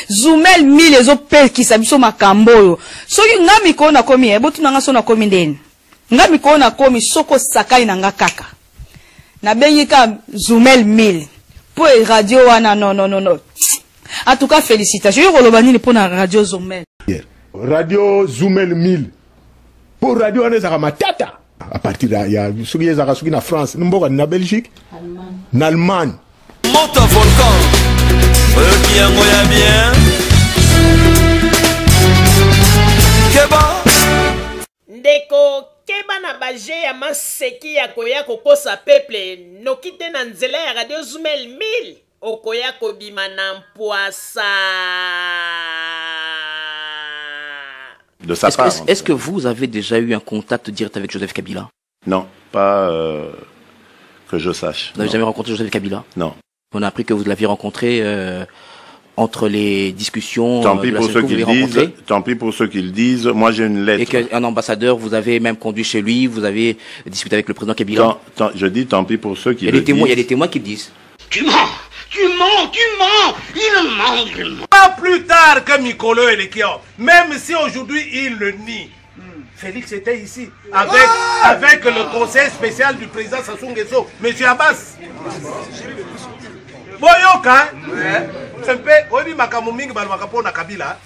Zoumel 1000 ezope qui sabiso makambo. Soki nga mikolo na komi ebotu nanga so na komi ndeni. Nga mikolo na komi soko sakai na nga kaka. Na bengika Zoumel 1000. Pour radio wana non. En tout cas félicitations. Je rolobanini pour la radio Zoumel. Radio Zoumel 1000. Pour radio wana za matata. À partir de ya suki za suki na France, n'imboka na Belgique, en Allemagne. Monte un volcan. Bien, bien. Keba. Ndeko keba na baje ya maseki ya koya kokosa peuple nokite na nzela ya radio Zoumel 1000 okoya kobima na mpoasa. Est-ce que vous avez déjà eu un contact direct avec Joseph Kabila? Non, pas que je sache. Vous n'avez jamais rencontré Joseph Kabila? Non. On a appris que vous l'aviez rencontré entre les discussions. Tant pis pour ceux qui le disent. Tant pis pour ceux qui le disent. Moi, j'ai une lettre. Et qu'un ambassadeur, vous avez même conduit chez lui, vous avez discuté avec le président Kabila. Je dis tant pis pour ceux qui le disent. Il y a des témoins qui le disent. Tu mens. Il ment. Pas plus tard que Mikolo et Lekio, même si aujourd'hui il le nie. Félix était ici avec le conseil spécial du président Sassou Nguesso, M. Abbas. Boyoka, c'est peu, on dit makambo mingi balmakapo na Kabila.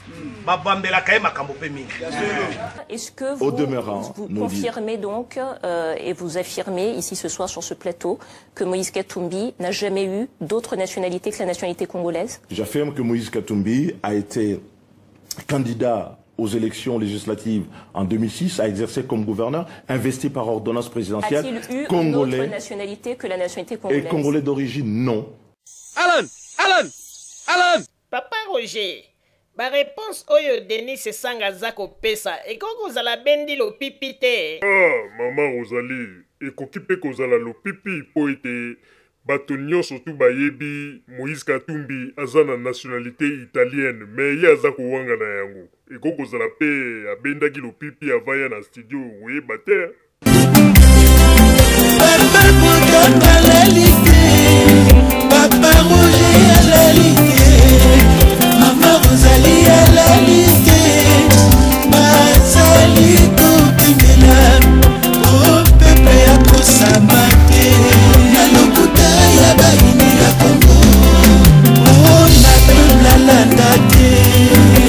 Est-ce que vous confirmez donc et vous affirmez ici ce soir sur ce plateau que Moïse Katumbi n'a jamais eu d'autre nationalité que la nationalité congolaise? J'affirme que Moïse Katumbi a été candidat aux élections législatives en 2006, a exercé comme gouverneur, investi par ordonnance présidentielle. A-t-il eu une autre nationalité que la nationalité congolaise? Et congolais d'origine, non. Alan Papa Roger, ma réponse oyo Denis Sanga Zako pesa et quand vous allez bendi lo pipi te. Maman Rosalie, et kokipe kozala lo pipi po ete bato nyonso tu bayebi Moïse Katumbi aza na nationalité italienne mais ye aza kowanga na yango. Et quand vous allez pe abendaki lo pipi avaya na studio oyeba te. Papa Roger à la ligue, Maman Rosalie à la ligue, Mazali Kotimela, oh Pepe ya Kosamate, na lokuta ya baini ya Congo, oh na tula landate,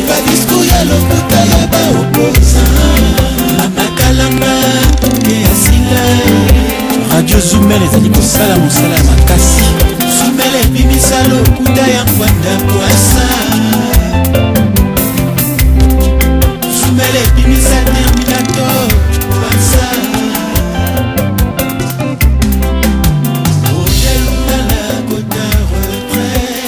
pa disco ya lokuta ya ba opposant, Amakalamba, ya sila, Radio Zoumel ezali kosala mosala ya makasi. Zoumel ebimisa lokuta ya ngwanda poasa. Zoumel ebimisa Terminator poasa. Roger Lungala kota retrait.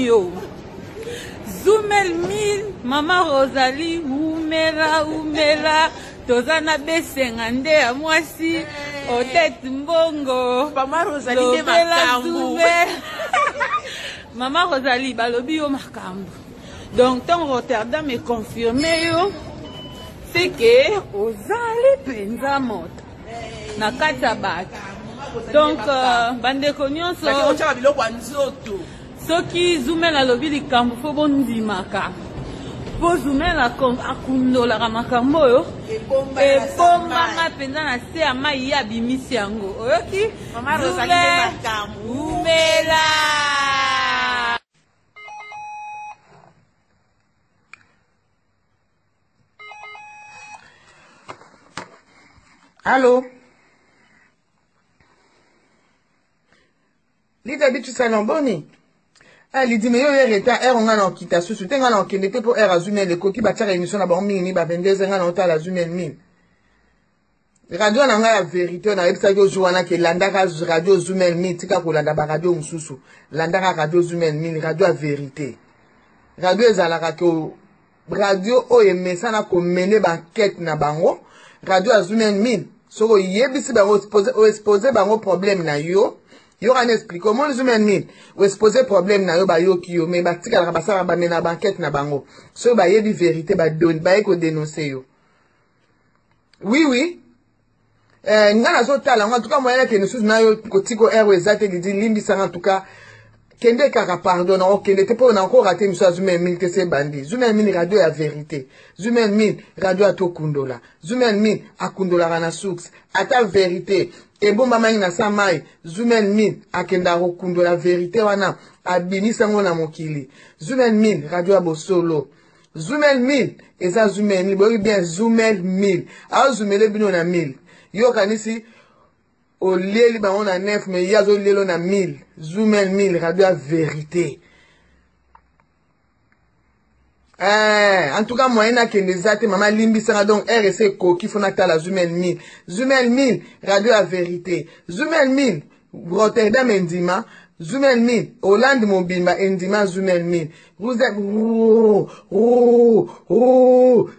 yo. Zoumel mil, Mama Rosalie, umela, tozana besengande ya mwasi, otet mbongo. Mama Rosalie de makambu. Mama Rosalie, balobi yo makambu. Donc, tant Rotterdam est confirmé yo, c'est que ozali penza moto. Na kata bata. Donc, bandeko nyonso. Soki Zoumel alobi likambo fo bondimaka. Po Zoumel akundolaka makambo oyo. Ebombanga penza na se ya mai ya bimisi yango. Oyoki? Mama Rosalie de makambu. Umela. Allô? Lida bitu salamboni. Ali di me yo reta on nga na kita susu tenga na okende te po era Zoumel le koki ba tira émission na ba mingi ba 22 nga na otala Zoumel min. Radio na nga ya vérité na ebisa yo joana ke landaka radio Zoumel min tika ko landa ba radio mususu. Landaka radio Zoumel min radio ya vérité. Radio ezalaka ko radio o emesana ko mener ba enquête na bango. Radio ya Zoumel min soko yebisi ba exposer bango problème na yo. Yo kan explique comment Zoumel min ou exposer problème na yo ba yo ki yo mais ba tika la basara ba mena banquette na bango so ba yebi vérité ba don ba ko dénoncer yo. Oui ngana zo tala en tout cas moyen que nous sous na yo kotiko erwe ezate di limbi sanga en tout cas kende kaka pardon o kende te po na encore raté monsieur Zoumel min que c'est bandi. Zoumel min radio ya vérité. Zoumel min radio a to kundola. Zoumel min akundola kana source ata vérité. Et bon maman na samai Zoumel min akenda ro kundola vérité wana abinisa ngo na mokili. Zoumel min radio a bosolo. Zoumel min eza Zoumel min bo bien Zoumel min. A Zoumel bino na 1000. Yo kanisi au leli ba on a 9 mais yazo lelo na 1000. Zoumel 1000 radio à vérité. En tout cas moyen na kendezate mama limbi sanga donc RC koki fona tala Zoumel 1000. Zoumel 1000 radio à vérité. Zoumel 1000 Rotterdam Ndima. Zoumel 1000 Hollande Mobimba Ndima Zoumel 1000. Vous êtes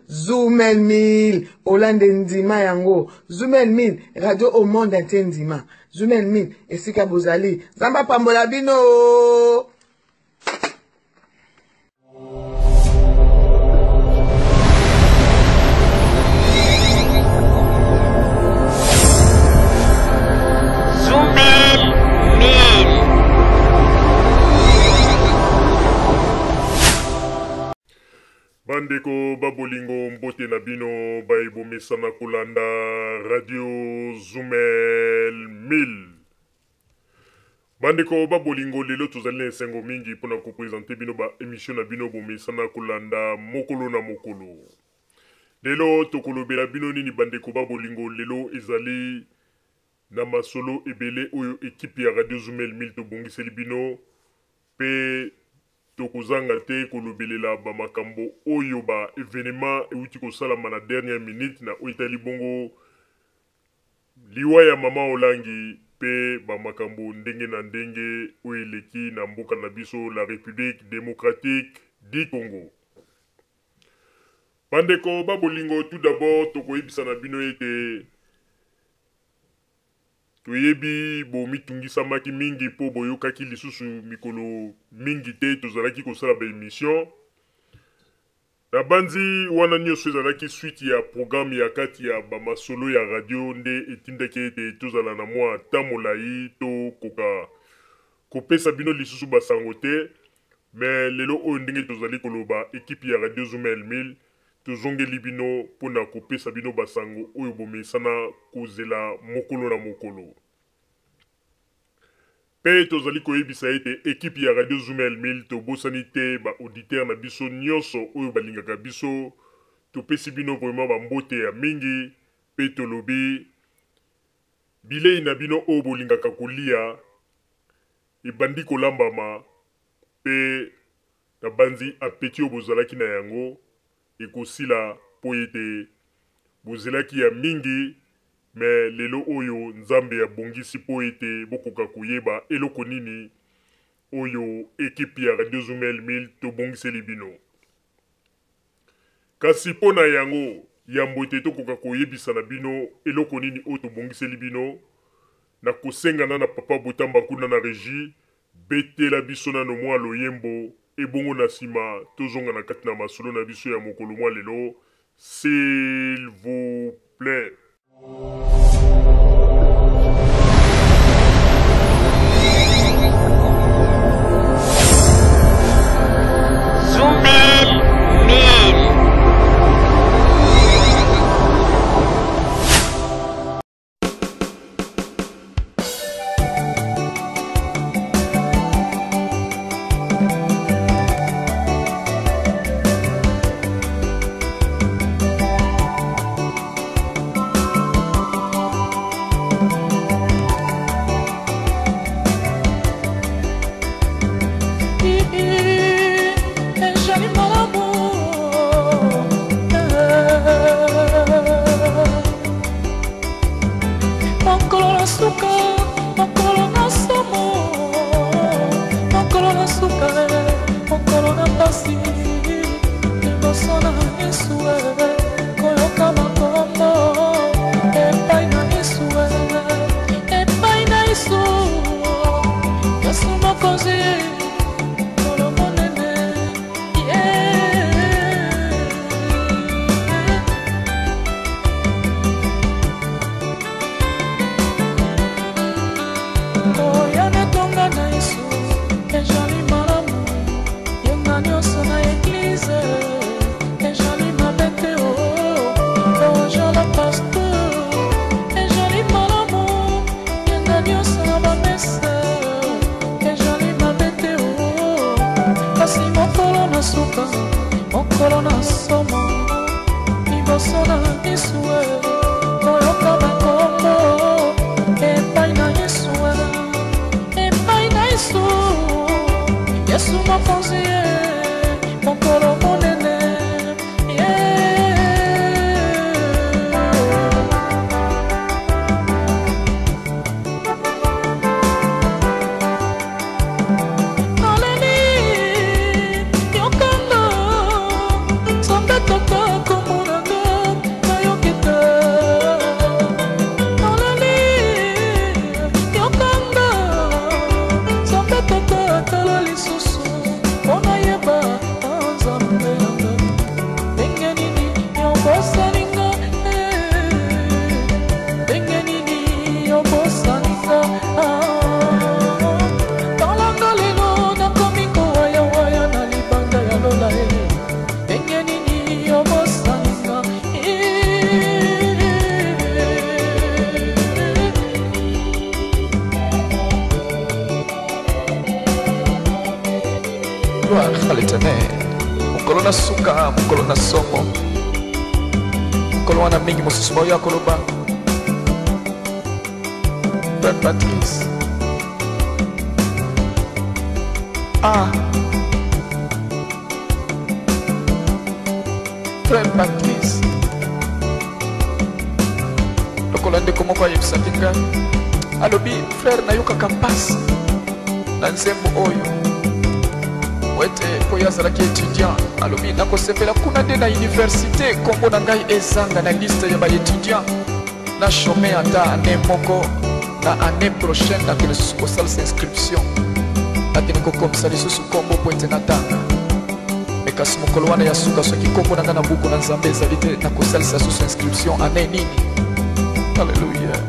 Zoumel 1000 Hollande Ndima yango. Zoumel 1000 radio au monde entier Ndima. Zoumel 1000 esika bozali. Zamba pambola bino. Bandeko babolingo mbote na bino baibomesana kolanda radio Zoumel 1000. Bandeko babolingo lelo tozali na esengo mingi mpona kopresente bino ba émission na bino bomesana kolanda mokolo na mokolo. Lelo tokolobela bino nini bandeko babolingo lelo ezali na masolo ebele oyo ekipe ya radio Zoumel 1000 tobongiseli bino pe tokozanga te kolobelela ba makambo oyo ba événement euti kosalama na dernière minute na oitali bongo liwa ya mama Olangi pe ba makambo ndenge na ndenge oyo eleki na mboka na biso la République démocratique du Congo. Bandeko babolingo tout d'abord tokoyebisa na bino ete toyebi bomitungisamaki mingi po boyokaki lisusu mikolo mingi te tozalaki kosala ba émission na banzi wana nyonso ezalaki suite ya programme ya kati ya bamasolo ya radio nde etindaki ete tozala na mwa ta molai to koka kopesa bino lisusu basango te me lelo oyo ndenge tozali koloba ekipe ya radio Zoumel 1000 tozongeli bino mpona kopesa bino basango oyo bomesana kozela mokolo na mokolo. Pe tozali koyebisa ete ekipe ya radio Zoumel 1000 tobosani te ba auditeur na biso nyonso oyo balingaka biso topesi bino vraiment bambote ya mingi pe tolobi bilei na bino oyo bolingaka kolia ebandi kolambama pe na banzi apeti oyo bozalaki na yango ekosila po ete bozelaki ya mingi me lelo oyo nzambe ya bongisi po ete bokoka koyeba eloko nini oyo ekipe ya Radio Zumel 1000 tobongiseli bino. Kasi mpo na yango yambo ete tokoka koyebisa na bino eloko nini oyo tobongiseli bino na kosengana na papa Botamba kuna na régie betela biso nano mwa loyembo ebongo na nsima tozonga na kati na masolo na biso ya mokolo mwa lelo, s'il vous plaît. Zumel 1000. Patrice. Frère Patrice. Lokolande komo kwa yebisaki ngai. Alobi frère nayoka kampasi na nzembo oyo. Wete po yazalaki étudiant. Alobi nakosepela kuna nde na université kombo na ngai ezanga na liste ya ba étudiant. Na chômé ata ane moko. Na année prochaine na kele susu kosalisa inscription nakende kokomisa lisusu kombo po ete natanga me kasi mokolo wana ya suka soki kombo nanga na buku na nzambe ezali te na kosalisa susu inscription année nini. Alleluya.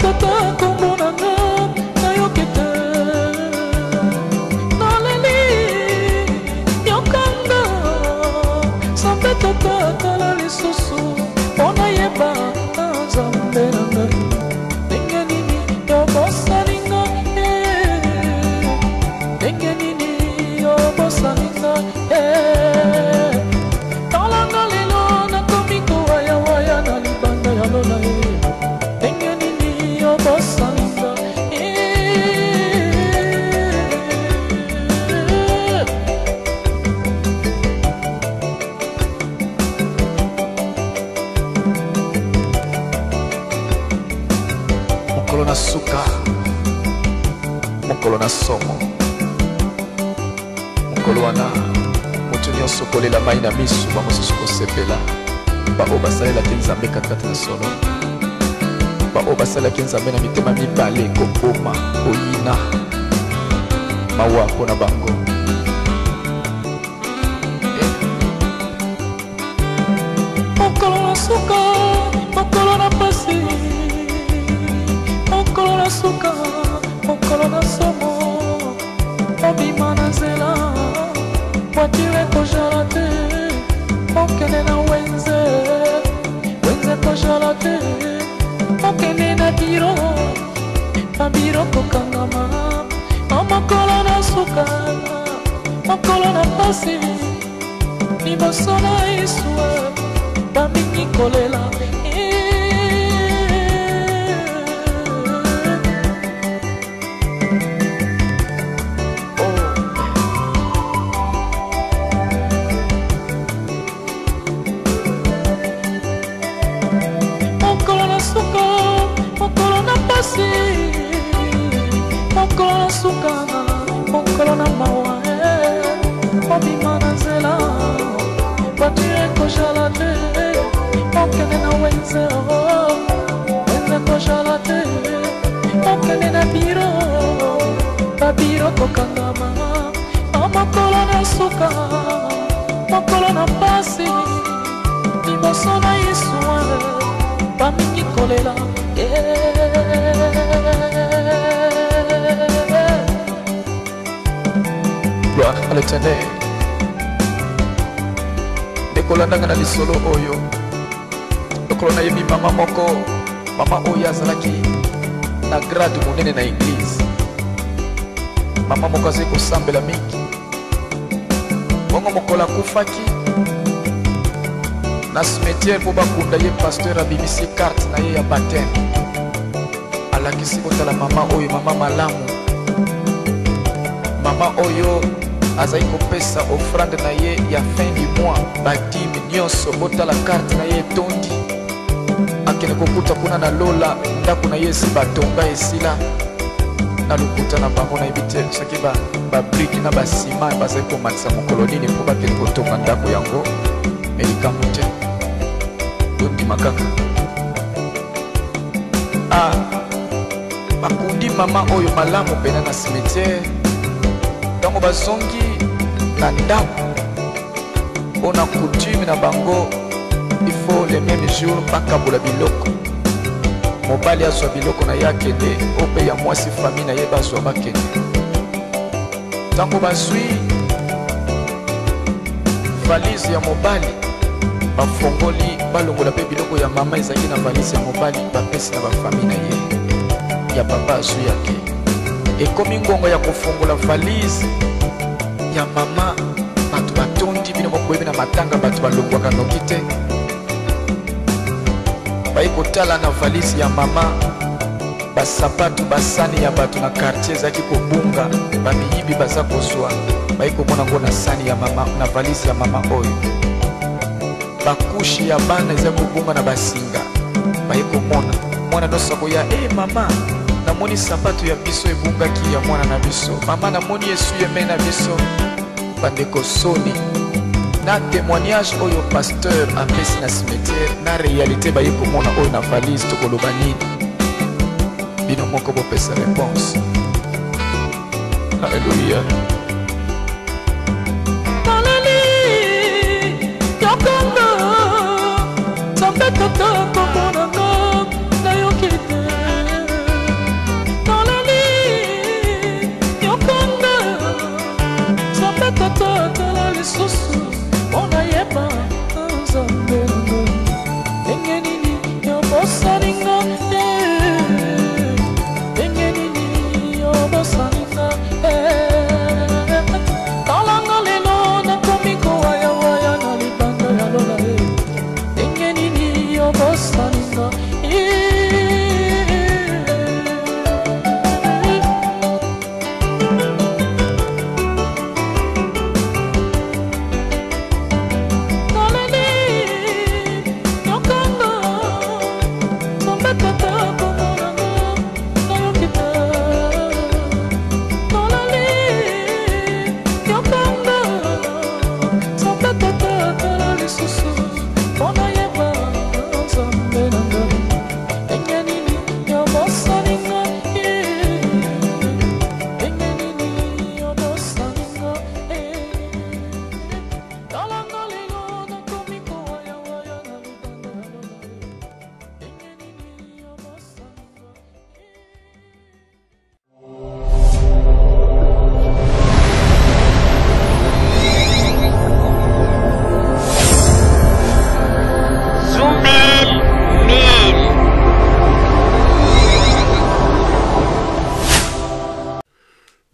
Tata kombo nanga nayoki te tata tala lisusu ona yeba nzambe na ngai ndenge nini yobosaninga ndenge nini yobosaninga talanga lelo nakomi kowayawaya na libanda ya lola ndenge nini yobosaninga mokolo na suka mokolo na somo mokolo wana moto nyonso kolela mai na miso bamosusu kosepela bao basalelaki nzambe katikati na solo bao basalelaki nzambe na mitema mibale koboma koyina mawa mpo na bango mokolo na suka mokolo na pasi mokolo na suka mokolo na somo obima na nzela voiture kozala te okende na wenze kozala te okende na biro babiro kokangama mokolo na suka mokolo na pasi liboso na yesu bamingi kolela mokolo na suka mokolo na pasi mokolo na suka mokolo na mawa obima na nzela voiture kozala te okende na wenze kozala te okende na biro babiro kokangama mokolo na suka mokolo na pasi liboso na yesu bamingi kolela gloire à l'éternel ndekolandanga na lisolo oyo lokolo nayebi mama moko mama oyo azalaki na grade monene na eglize mama moko azali kosambela mingi bongo mokolo akufaki na cimetière mpo bakunda ye pasteur abimisi carte na ye ya bateme alakisi kotala mama oyo mama malamu mama oyo azali kopesa offrande na ye ya fin du mois badime nyonso botala carte na ye etondi akende kokuta kuna na lola ndako na ye esi batonga esila na lokuta na bango nayebi te soki babrike na basima bazali komatisa mokolo nini mpo bakende kotonga ndako yango me likambo te tondima kaka bakundi mama oyo malamu pena na cimetière ntango bazongi na ndako mpona coutume na bango il faut le même jour bakabola biloko mobali azwa biloko na ye akende ope ya mwasi famille na ye bazwa bakende ntango bazwi valise ya mobali bafongoli balongola mpe biloko ya mama ezalaki na valise ya mobali bapesi na bafamille na ye ya papa azwi yake ekomi ngongo ya kofongola valise ya mama bato batondi bino mokoyebi na matanga bato balongwaka noki te bayi kotala na valise ya mama basapatu basani ya bato na quartier ezalaki kobunga bamiyibi baza kozwa bayi komona ngo na sani ya mama na valise ya mama oyo bakushi ya bana eza kobunga na basinga bayi komona mwana nyonso akoya mama namoni sapatu ya biso ebungaki ya mwana na biso mama namoni esu yeme na biso bandeko soni na témoignage oyo pasteur apesi na cimetière na réalité baye komona oyo na valise tokoloba nini bino moko bopesa réponse alleluya yokonga nzambe tata komonanga nayoki te tata tala lisusu mpona yeba nzambe nango ndenge nini yobosalinga ndenge nini yobosalinga talanga lelo nakomi kowayawaya na libanda ya lola ndenge nini yobosalinga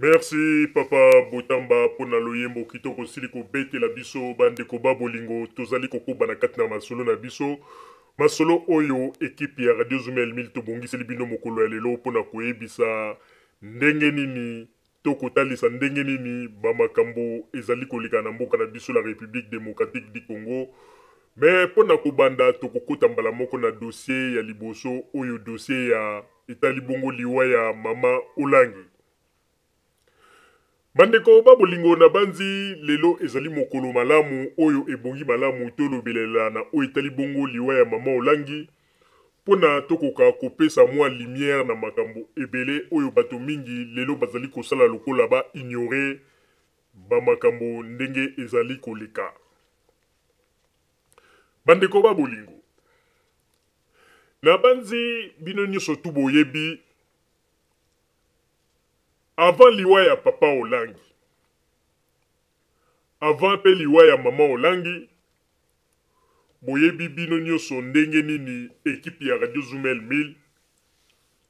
Merci Papa Botamba pour na loyembo kitoko siliko bete la biso bande ko babolingo tozali kokuba na kati na masolo na biso masolo oyo équipe ya Radio Zumel Mil to bongiseli bino mokolo ya lelo pona koyebisa ndenge nini to kotalisa ndenge nini bamakambo ezali koleka na mboka na biso la République démocratique du Congo. Mais pona kobanda to kokota mbala moko na dossier ya liboso oyo dossier ya etali bongo liwa ya mama Olangi. Bandeko babolingo na banzi lelo ezali mokolo malamu oyo ebongi malamu tolobelela na oyo etali bongo liwa ya mama Olangi pona tokoka kopesa mwa lumière na makambo ebele oyo bato mingi lelo bazali kosala lokola ba ignorer ba makambo ndenge ezali koleka. Bandeko babolingo na banzi bino nyonso tu boyebi avant liwa ya papa Olangi, avant pe liwa ya mama Olangi, boyebi bino nyonso ndenge nini équipe ya Radio Zumel Mil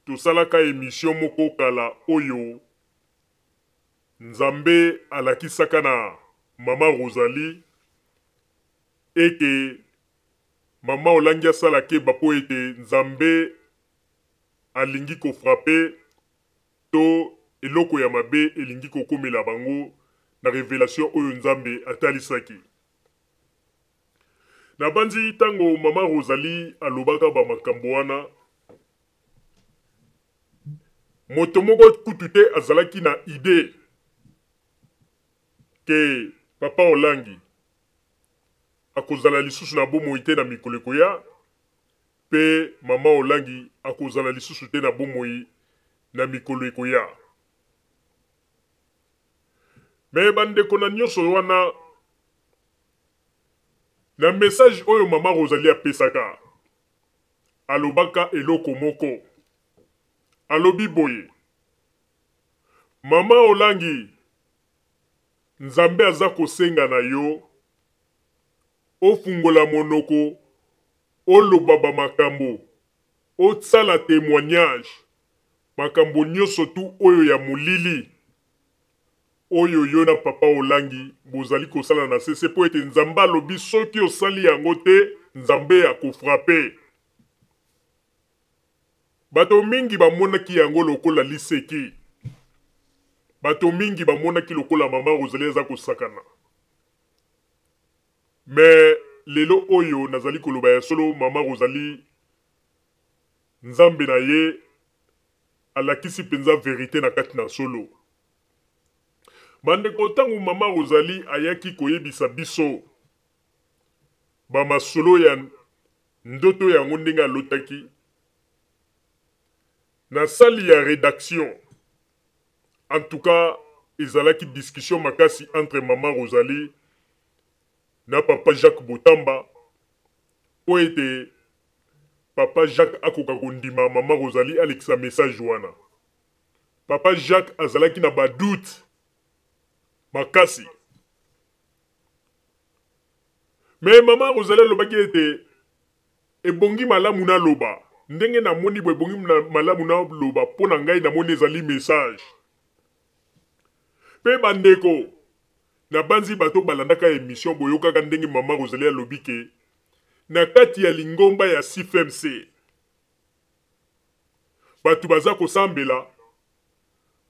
tosalaka émission moko kala oyo Nzambe alakisaka na mama Rosalie eke mama Olangi asala ke bapo ete Nzambe alingi ko frapper to eloko ya mabe elingi kokomela bango na révélation oyo Nzambe atalisaki. Na banzi tango mama Rosalie alobaka ba makambo wana moto moko kutu te azalaki na idée ke papa Olangi akozala lisusu na bomoi te na mikolo koya pe mama Olangi akozala lisusu te na bomoi na mikolo ekoya. Mais bandeko na nyonso wana na message oyo mama Rosalie apesaka alobaka eloko moko alobi boye mama Olangi Nzambe aza kosenga na yo ofungola monoko oloba ba makambo otsala témoignage makambo nyonso tu oyo ya mulili oyo yo na papa Olangi bozali kosala na sese po ete Nzambe alobi soki osali yango te Nzambe akofrape. Bato mingi bamonaki yango lokola liseki. Bato mingi bamonaki lokola mama Rosalie aza kosakana. Mais lelo oyo nazali koloba ya solo mama Rosalie Nzambe na ye alakisi penza vérité na kati na solo. Bandeko tangu mama Rosalie ayaki koyebisa biso ba masolo ya ndoto ya ndenge alotaki na sali ya rédaction. En tout cas, ezalaki discussion makasi entre mama Rosalie na papa Jacques Botamba po ete papa Jacques akoka kondima mama Rosalie alekisa message wana. Papa Jacques azalaki na ba doute makasi. Mais mama Rosalie lobaki ete ebongi malamu na loba. Ndenge na moni bo ebongi malamu na loba pona ngai na moni ezali message. Pe bandeko na banzi bato balandaka émission boyokaka ndenge mama Rosalie alobike na kati ya lingomba ya CFMC. Bato baza kosambela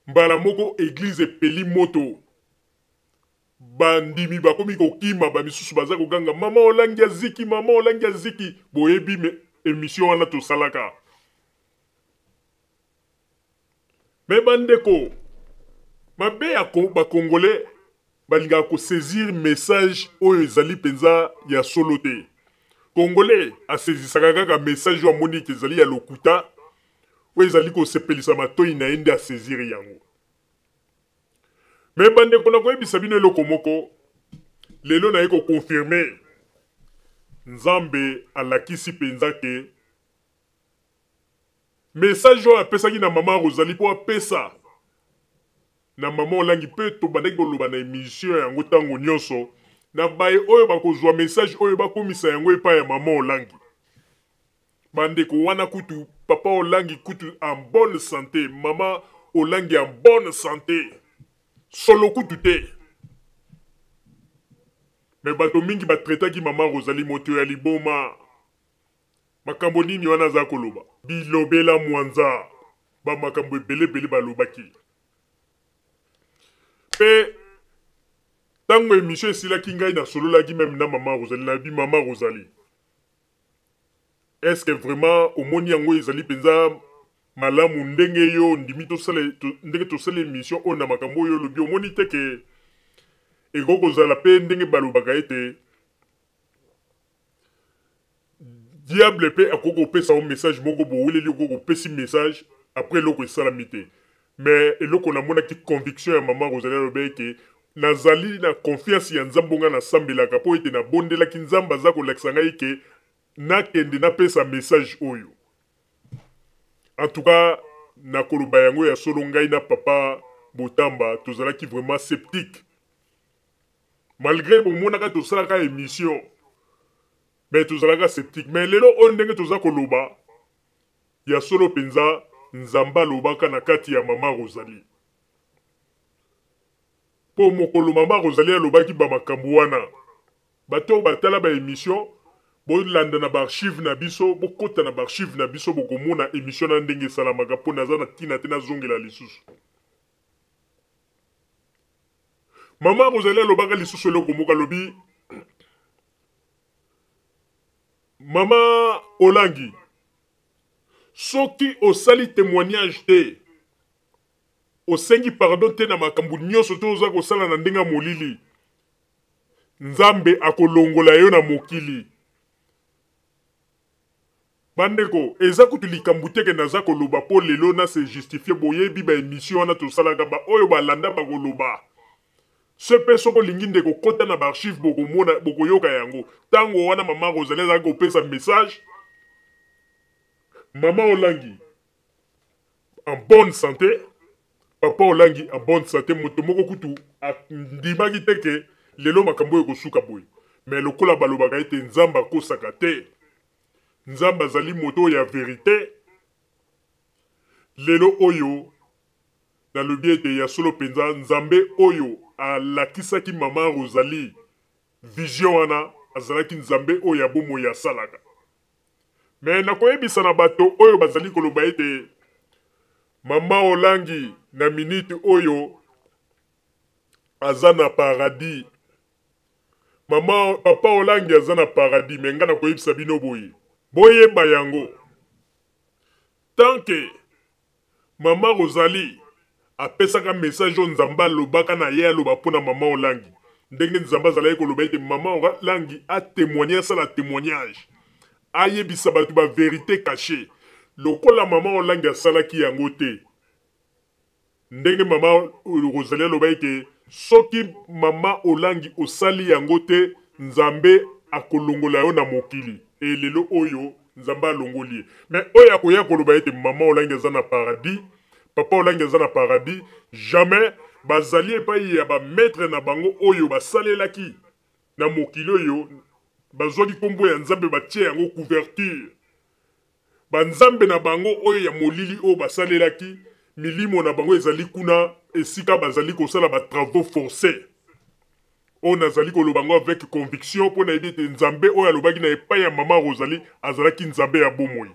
mbala moko église peli moto. Bandimi bakomi kokima ba misusu baza koganga mama Olangi aziki mama Olangi aziki boyebi me émission wana to salaka. Mais bandeko mabe ya ba congolais balinga ko saisir message oyo ezali penza ya solo te. Congolais a saisisaka kaka message wa monique ezali ya lokuta oyo ezali ko sepelisa matoi na ende a saisir yango. Mais bandeko na koyebisa bino eloko moko lelo na yeko confirmer Nzambe alakisi penza ke message oyo apesaki na mama Rosalie po apesa na mama Olangi pe to bandeki koloba na émission yango tango nyonso na baye oyo bakozwa message oyo bakomisa yango epa ya mama Olangi. Bandeko wana kutu papa Olangi kutu en bonne santé, mama Olangi en bonne santé. solo kutu te. Mais bato mingi batretaki Maman Rosalie moto ya liboma. Makambo nini wana za koloba. Bilobela mwanza. Ba makambo ebele balobaki. Pe tango émission esilaki ngai na solo laki même na Maman Rosalie na bi Maman Rosalie. Est-ce que vraiment omoni yango ezali penza malamu ndenge yo ndimi ndenge tosala émission ona makambo yo lobi omoni te ke ekozala pe ndenge balobaka ete diable pe akoko pesa un message moko boweleli okoko pesi message après eloko esalami te mais eloko namonaki conviction ya Maman Rosalie alobi ke nazali na confiance ya nzambe nga nasambelaka mpo ete nabondelaki nzambe aza kolakisa ngai ke nakende napesa message oyo. En tout cas, nakoloba yango ya solo ngai na papa Botamba tozalaki vraiment sceptique. Malgré bomonaka tosalaka émission, mais tozalaka sceptique. Mais lelo on ndenge toza koloba ya solo penza nzamba lobaka na kati ya Maman Rosalie. Po mokolo Maman Rosalie alobaki ba makambo wana. Bato batala ba émission bolanda na archive na biso bokota na archive na biso bokomona émission na ndenge salamaka po naza na tina te nazongela lisusu. Maman Rosalie alobaka lisusu eloko moko alobi Mama Olangi soki osali témoignage te osengi pardon te na makambo nyonso te oza kosala na ndenge molili Nzambe akolongola yo na mokili. Bandeko, eza kutu likambo te ke naza koloba po lelo na se justifier boyebi ba émission wana tosalaka ba oyo balanda bakoloba. Se pe soko lingi ndeko kota na archive bokomona bokoyoka yango. Tango wana Maman Rosalie azaka kopesa message. Maman Olangi en bonne santé. Papa Olangi en bonne santé. Moto moko kutu ndimaki te ke lelo makambo ekosuka boy. Mais lokola balobaka ete nzamba kosaka te. Nzamba zali moto ya vérité. Lelo oyo na lobi ete ya solo penza nzambe oyo alakisaki Maman Rosalie vision wana azalaki nzambe oyo ya bomo ya salaka. Mais nakoyebisa na bato oyo bazali koloba ete Maman Olangi na minute oyo aza na paradis. Papa Olangi aza na paradis mais nga nakoyebisa bino boye. Boyeba yango. Tant que Maman Rosalie apesaka message on nzamba lobaka na ye aloba pona Maman Olangi. Ndenge nzamba zala ekoloba ete Maman Olangi a témoigné ça la témoignage. Ayebisa batu ba vérité cachée. Lokola Maman Olangi asalaki yango te. Ndenge Maman Rosalie aloba ete soki Maman Olangi osali yango te nzambe akolongola yo na mokili. Et lelo oyo nzamba longoli. Mais oya koya koloba ete Maman Olangi aza na paradis, Papa Olangi aza na paradis, jamais bazali epai ya ba maître na bango oyo basalelaki na mokili oyo bazwaki kombo ya nzambe batie yango couverture. Ba nzambe na bango oyo ya molili oyo basalelaki milimo na bango ezali kuna esika bazali kosala ba travaux forcés. On azali kolobango avec conviction pour na ete nzambe oyo alobaki na epai ya Maman Rosalie azalaki nzambe ya bomoi.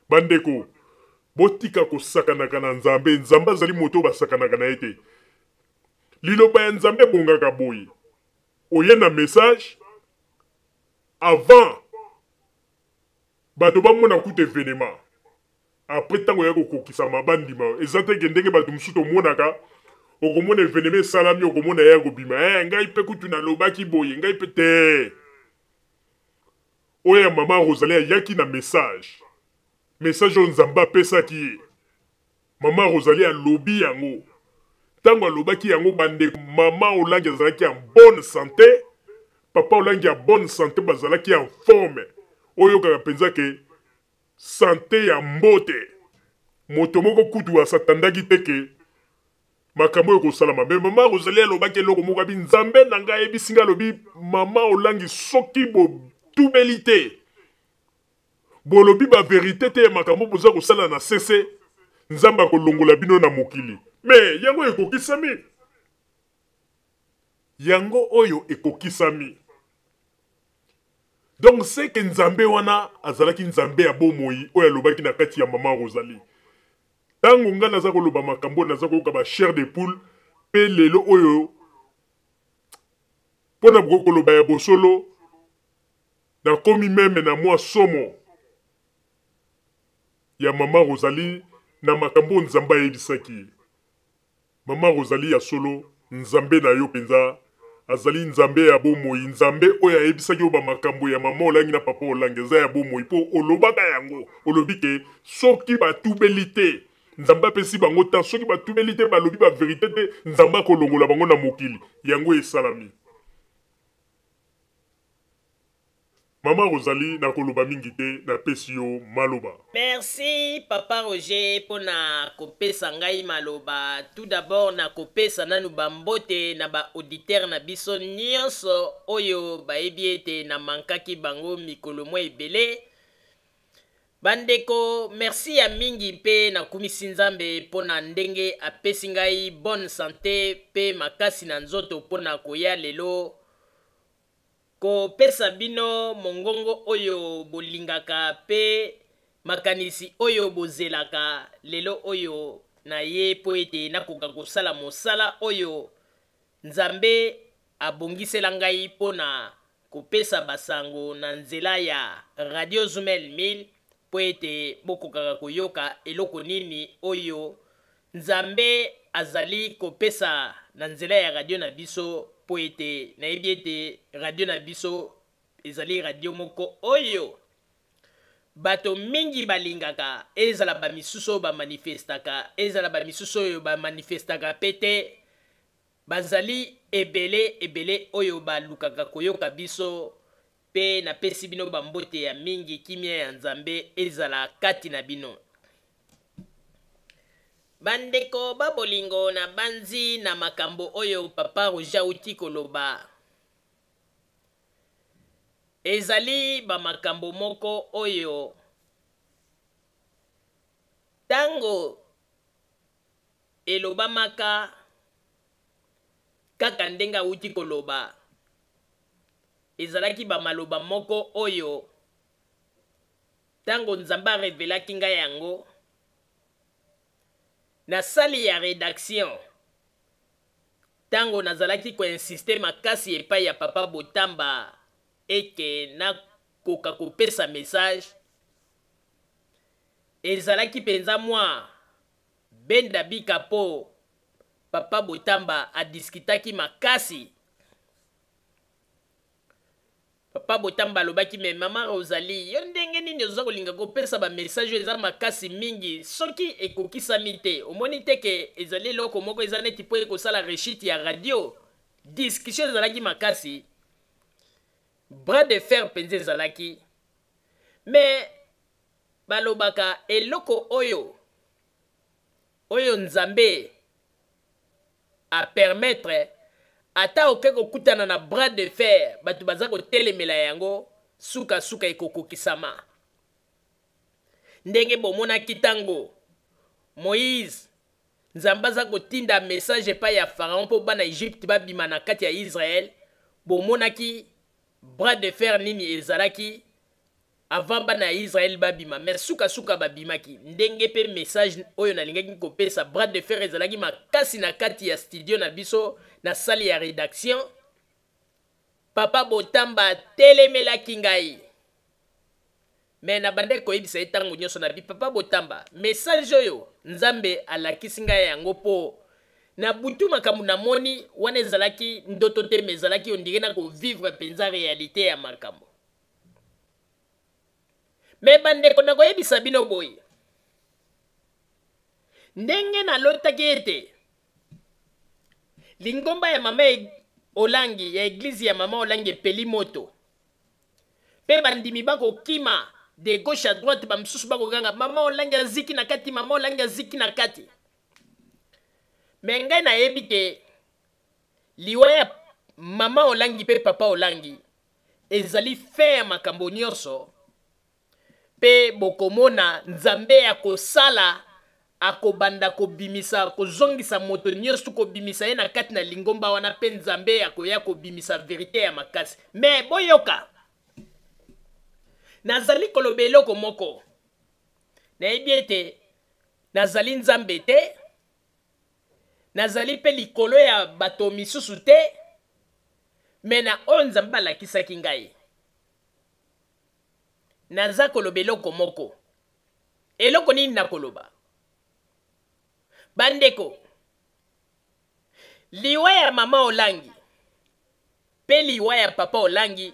Bandeko, botika kosakanaka na nzambe, nzambe azali moto basakanaka na ete. Liloba ya nzambe bongaka boye. Oye na message avant bato bamona kuta événement. Après tango ya kokokisa mabandima, ezate ndenge bato musuto monaka okomona événement salami okomona ya kobima ngai pe kutu na lobaki boye ngai pe te. Oya Maman Rosalie yaki na message on nzamba pesaki. Maman Rosalie alobi yango. Tango alobaki yango bande Maman Olangi azalaki en bonne santé. Papa Olangi en bonne santé bazalaki en forme. Oyo kaka penza ke santé ya mbote. Moto moko kutu asatandaki teke makambo yoko salama. Mais Maman Rosalie alobaki eloko moko abi nzambe na ngai ebisinga lobi Maman Olangi soki bo tubelite. Bolobi ba vérité te makambo boza kosala na cesse nzamba kolongola bino na mokili. Mais yango ekokisami. yango oyo ekokisami. Donc c'est que nzambe wana azalaki nzambe ya bomoi oyo alobaki na kati ya mama Rosalie. Tango nga naza koloba makambo naza koyoka ba chair de poule pe lelo oyo pona koloba ya bosolo na komi meme na mwa somo ya mama Rosalie na makambo nzambe ayebisaki. Mama Rosalie ya solo nzambe na yo penza azali nzambe ya bomoi, nzambe oyo ayebisaki yo ba makambo ya mama Olangi na papa Olangi eza ya bomoi po olobaka yango olobike soki batubeli te nzambe apesi bango ta soki batubeli te balobi ba verité te nzambe akolongola bango na mokili yango esalami. Mama Rosalie na koloba mingi te na pesi yo maloba. Merci Papa Roger pour na kopesa ngai maloba. Tout d'abord na kopesa nanu bambote na ba auditeur na biso nyonso oyo bayebi ete na mankaki bango mikolo mwa ebele. Bandeko, merci ya mingi pe na kumisi nzambe po na ndenge apesi ngai bonne santé pe makasi na nzoto po na koya lelo. Ko pesa bino mongongo oyo bolingaka pe makanisi oyo bozelaka lelo oyo na ye po ete nakoka kosala mosala oyo nzambe abongisela ngai po na kopesa basango na nzela ya Radio Zumel 1000 po ete bokokaka koyoka eloko nini oyo nzambe azali kopesa na nzela ya radio na biso po ete nayebi ete radio na biso ezali radio moko oyo bato mingi balingaka ezala bamisusu oyo bamanifestaka ezala bamisusu oyo bamanifestaka pete bazali ebele oyo balukaka koyoka biso pe napesi bino bambote ya mingi kimia ya nzambe ezala kati na bino. Bandeko babolingo na banzi na makambo oyo Papa Roger uti koloba. Ezali ba makambo moko oyo tango eloba maka kaka ndenga uti koloba. Ezalaki ba maloba moko oyo tango nzamba revelaki ngai yango na sali ya rédaction tango nazalaki ko insister makasi epai ya Papa Botamba eke na koka kopesa message ezalaki penza mwa benda bika po Papa Botamba adiskitaki makasi. Papa Botamba lobaki me Mama Rosalie yo ndenge nini oza kolinga kopesa ba message eza makasi mingi soki ekokisami te omoni te ke ezali loko moko eza neti po ekosala rechite ya radio discussion ezalaki makasi bras de fer penze ezalaki me balobaka eloko oyo nzambe a permettre ata oke kokutana na bras de fer batu baza kotelemela yango suka ekokokisama ndenge bomonaki tango Moïse nzambe aza kotinda message epai ya Pharaon mpo bana Egypte babima na kati ya Israel bomonaki bras de fer nini ezalaki avant bana ya Israel babima mais suka babimaki ndenge pe message oyo nalingaki kopesa bras de fer ezalaki makasi na kati ya studio na biso na salle ya rédaction. Papa Botamba telemelaki ngai mais na bande koyebisa etango nyonso na bi Papa Botamba message oyo nzambe alakisi ngai yango po na butu makambo na moni wana ezalaki ndoto te mezalaki ondire na ko vivre penza réalité ya makambo. Me bandeko na koyebisa bino boy ndenge na lotaki ete lingomba ya mama Olangi ya eglise ya mama Olangi peli moto pe bandimi bako kima de gauche à droite bamsusu bako ganga mama Olangi aziki na kati mama Olangi aziki na kati me ngai na yebi ke liwa ya mama Olangi pe papa Olangi ezali fe ya makambo nyonso pe bokomona nzambe ya kosala akobanda kobimisa kozongisa moto nyonso kobimisa ye na kati na lingomba wana mpe nzambe akoya kobimisa verite ya makasi. Me boyoka nazali koloba eloko moko nayebi ete nazali nzambe te, nazali mpe likolo ya bato misusu te, me na oyo nzambe alakisaki ngai naza koloba eloko moko. Eloko nini nakoloba? Bandeko, liwa ya mama Olangi pe liwa ya papa Olangi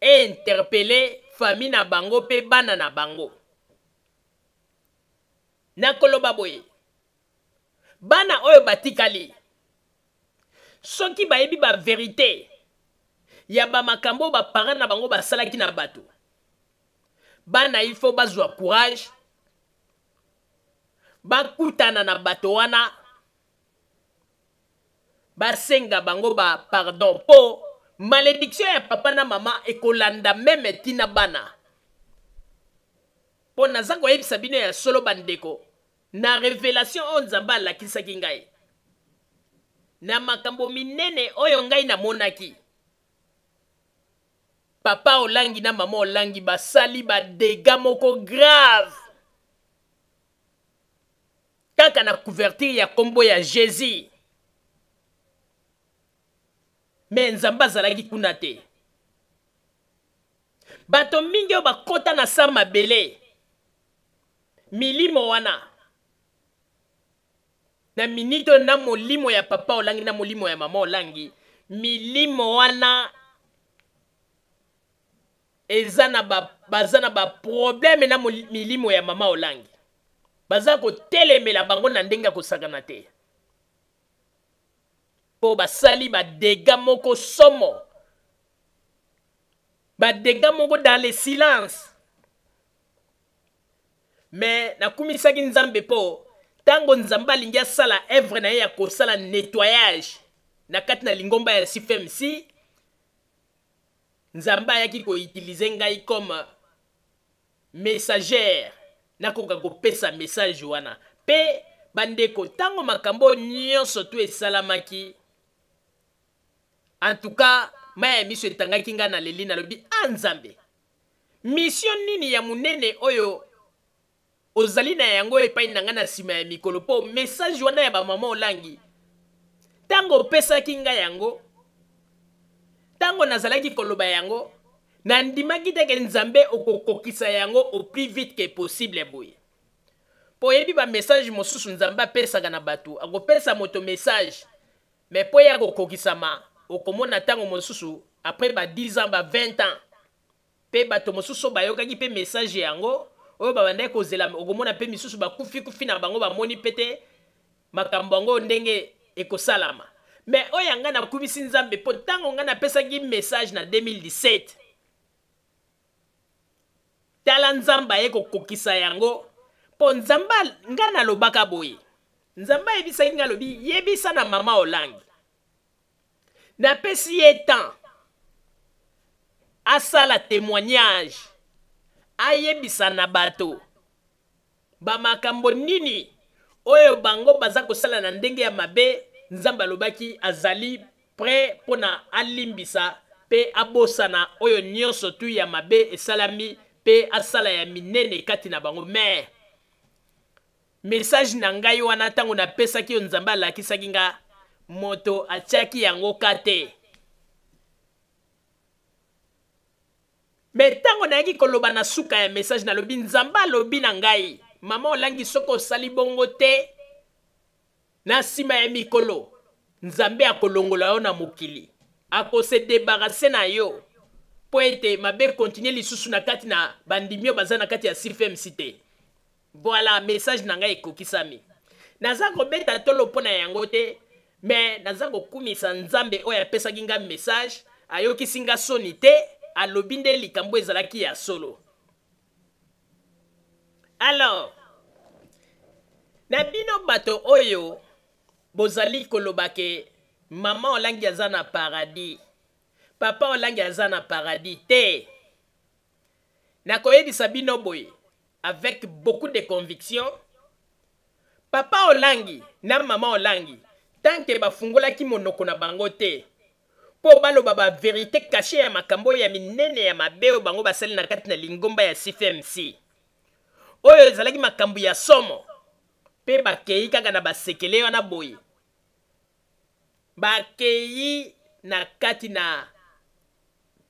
interpellé famille na bango pe bana na bango. Nakoloba boye, bana oyo batikali soki bayebi ba verite ya ba makambo ba parents na bango basalaki na bato, bana il faut bazwa courage bakutana na bato wana basenga bango ba pardon po malédiction ya papa na mama ekolanda meme tina bana. Po naza koyebisa bino ya solo bandeko, na révélation oyo nzambe alakisaki ngai na makambo minene oyo ngai namonaki, papa Olangi na mama Olangi basali ba dégâts moko grave kaka na couverture ya kombo ya Jésus. Me nzambe azalaki kuna te. Bato mingi oyo bakota na sa mabele milimo wana na minito na molimo ya papa Olangi na molimo ya mama Olangi, milimo wana baza na ba problème na milimo ya mama Olangi. Baza ko telemela bango na ndenga kosakana te. Po basali ba dégâts moko somo. Ba dégâts moko dans le silence. Mais nakumisaki nzambe po tango nzambe alingi asala œuvre na ye ya kosala nettoyage na kati na lingomba ya CFMC, nzambe ayaki koutilize ngai comme messagère nakoka kopesa message wana. Pe bandeko tango makambo nyonso tu esalamaki, en tout cas maya miso etangaki nga na leli nalobi nzambe mission nini ya munene oyo ozali na yango epai na nga na nsima ya mikolo, po message wana ya bamama Olangi tango opesaki nga yango, tango nazalaki koloba yango, na ndimaki teke nzambe okokokisa yango au plus vite que possible boye. Po yebi ba message mosusu nzambe apesaka na bato, akopesa moto message, mais po ya kokokisama okomona tango mosusu après ba 10 ans ba 20 ans pe bato mosusu bayokaki pe message yango oyo babandaki kozela, okomona pe misusu bakufi na bango bamoni pete makambo yango ndenge ekosalama. Mais oyo nga nakumisi nzambe po tango nga napesaki message na 2017, tala nzambe aye kokokisa yango. Po nzambe nga nalobaka boye, nzambe ayebisaki nga lobi yebisa na mama Olangi napesi ye temps asala témoignage, ayebisa na bato bamakambo nini oyo bango baza kosala na ndenge ya mabe. Nzambe alobaki azali prêt pona alimbisa pe abosana oyo nyonso tu ya mabe esalami pe asala ya minene kati na bango. Mais message na ngai wana tango napesaki yo nzambe alakisaki nga, moto atiaki yango kate. Mais tango nayaki koloba na suka ya message nalobi nzambe alobi na ngai, mama Olangi soko osali bongo te, na nsima ya mikolo nzambe akolongola yo na mokili, akose débarrasser na yo po ete mabe continue lisusu na kati na bandimio baza na kati ya CFMC te. Voilà message na ngai ekokisami. Naza kobeta tolo pona yango te, mais naza kokumisa nzambe oyo apesaki nga message ayokisi nga soni te, alobi nde likambo ezalaki ya solo. Alors na bino bato oyo bozali koloba ke mama Olangi aza na paradis, papa Olangi aza na paradis te, nakoyebisa bino boye avec beaucoup de conviction, papa olangi na mama olangi tanke bafungolaki monoko na bango te po baloba ba vérité cachée ya makambo ya minene ya mabe oyo bango basali na kati na lingomba ya CFMC oyo ezalaki makambo ya somo pe bakei kaka na basekele wana boye bakei na kati na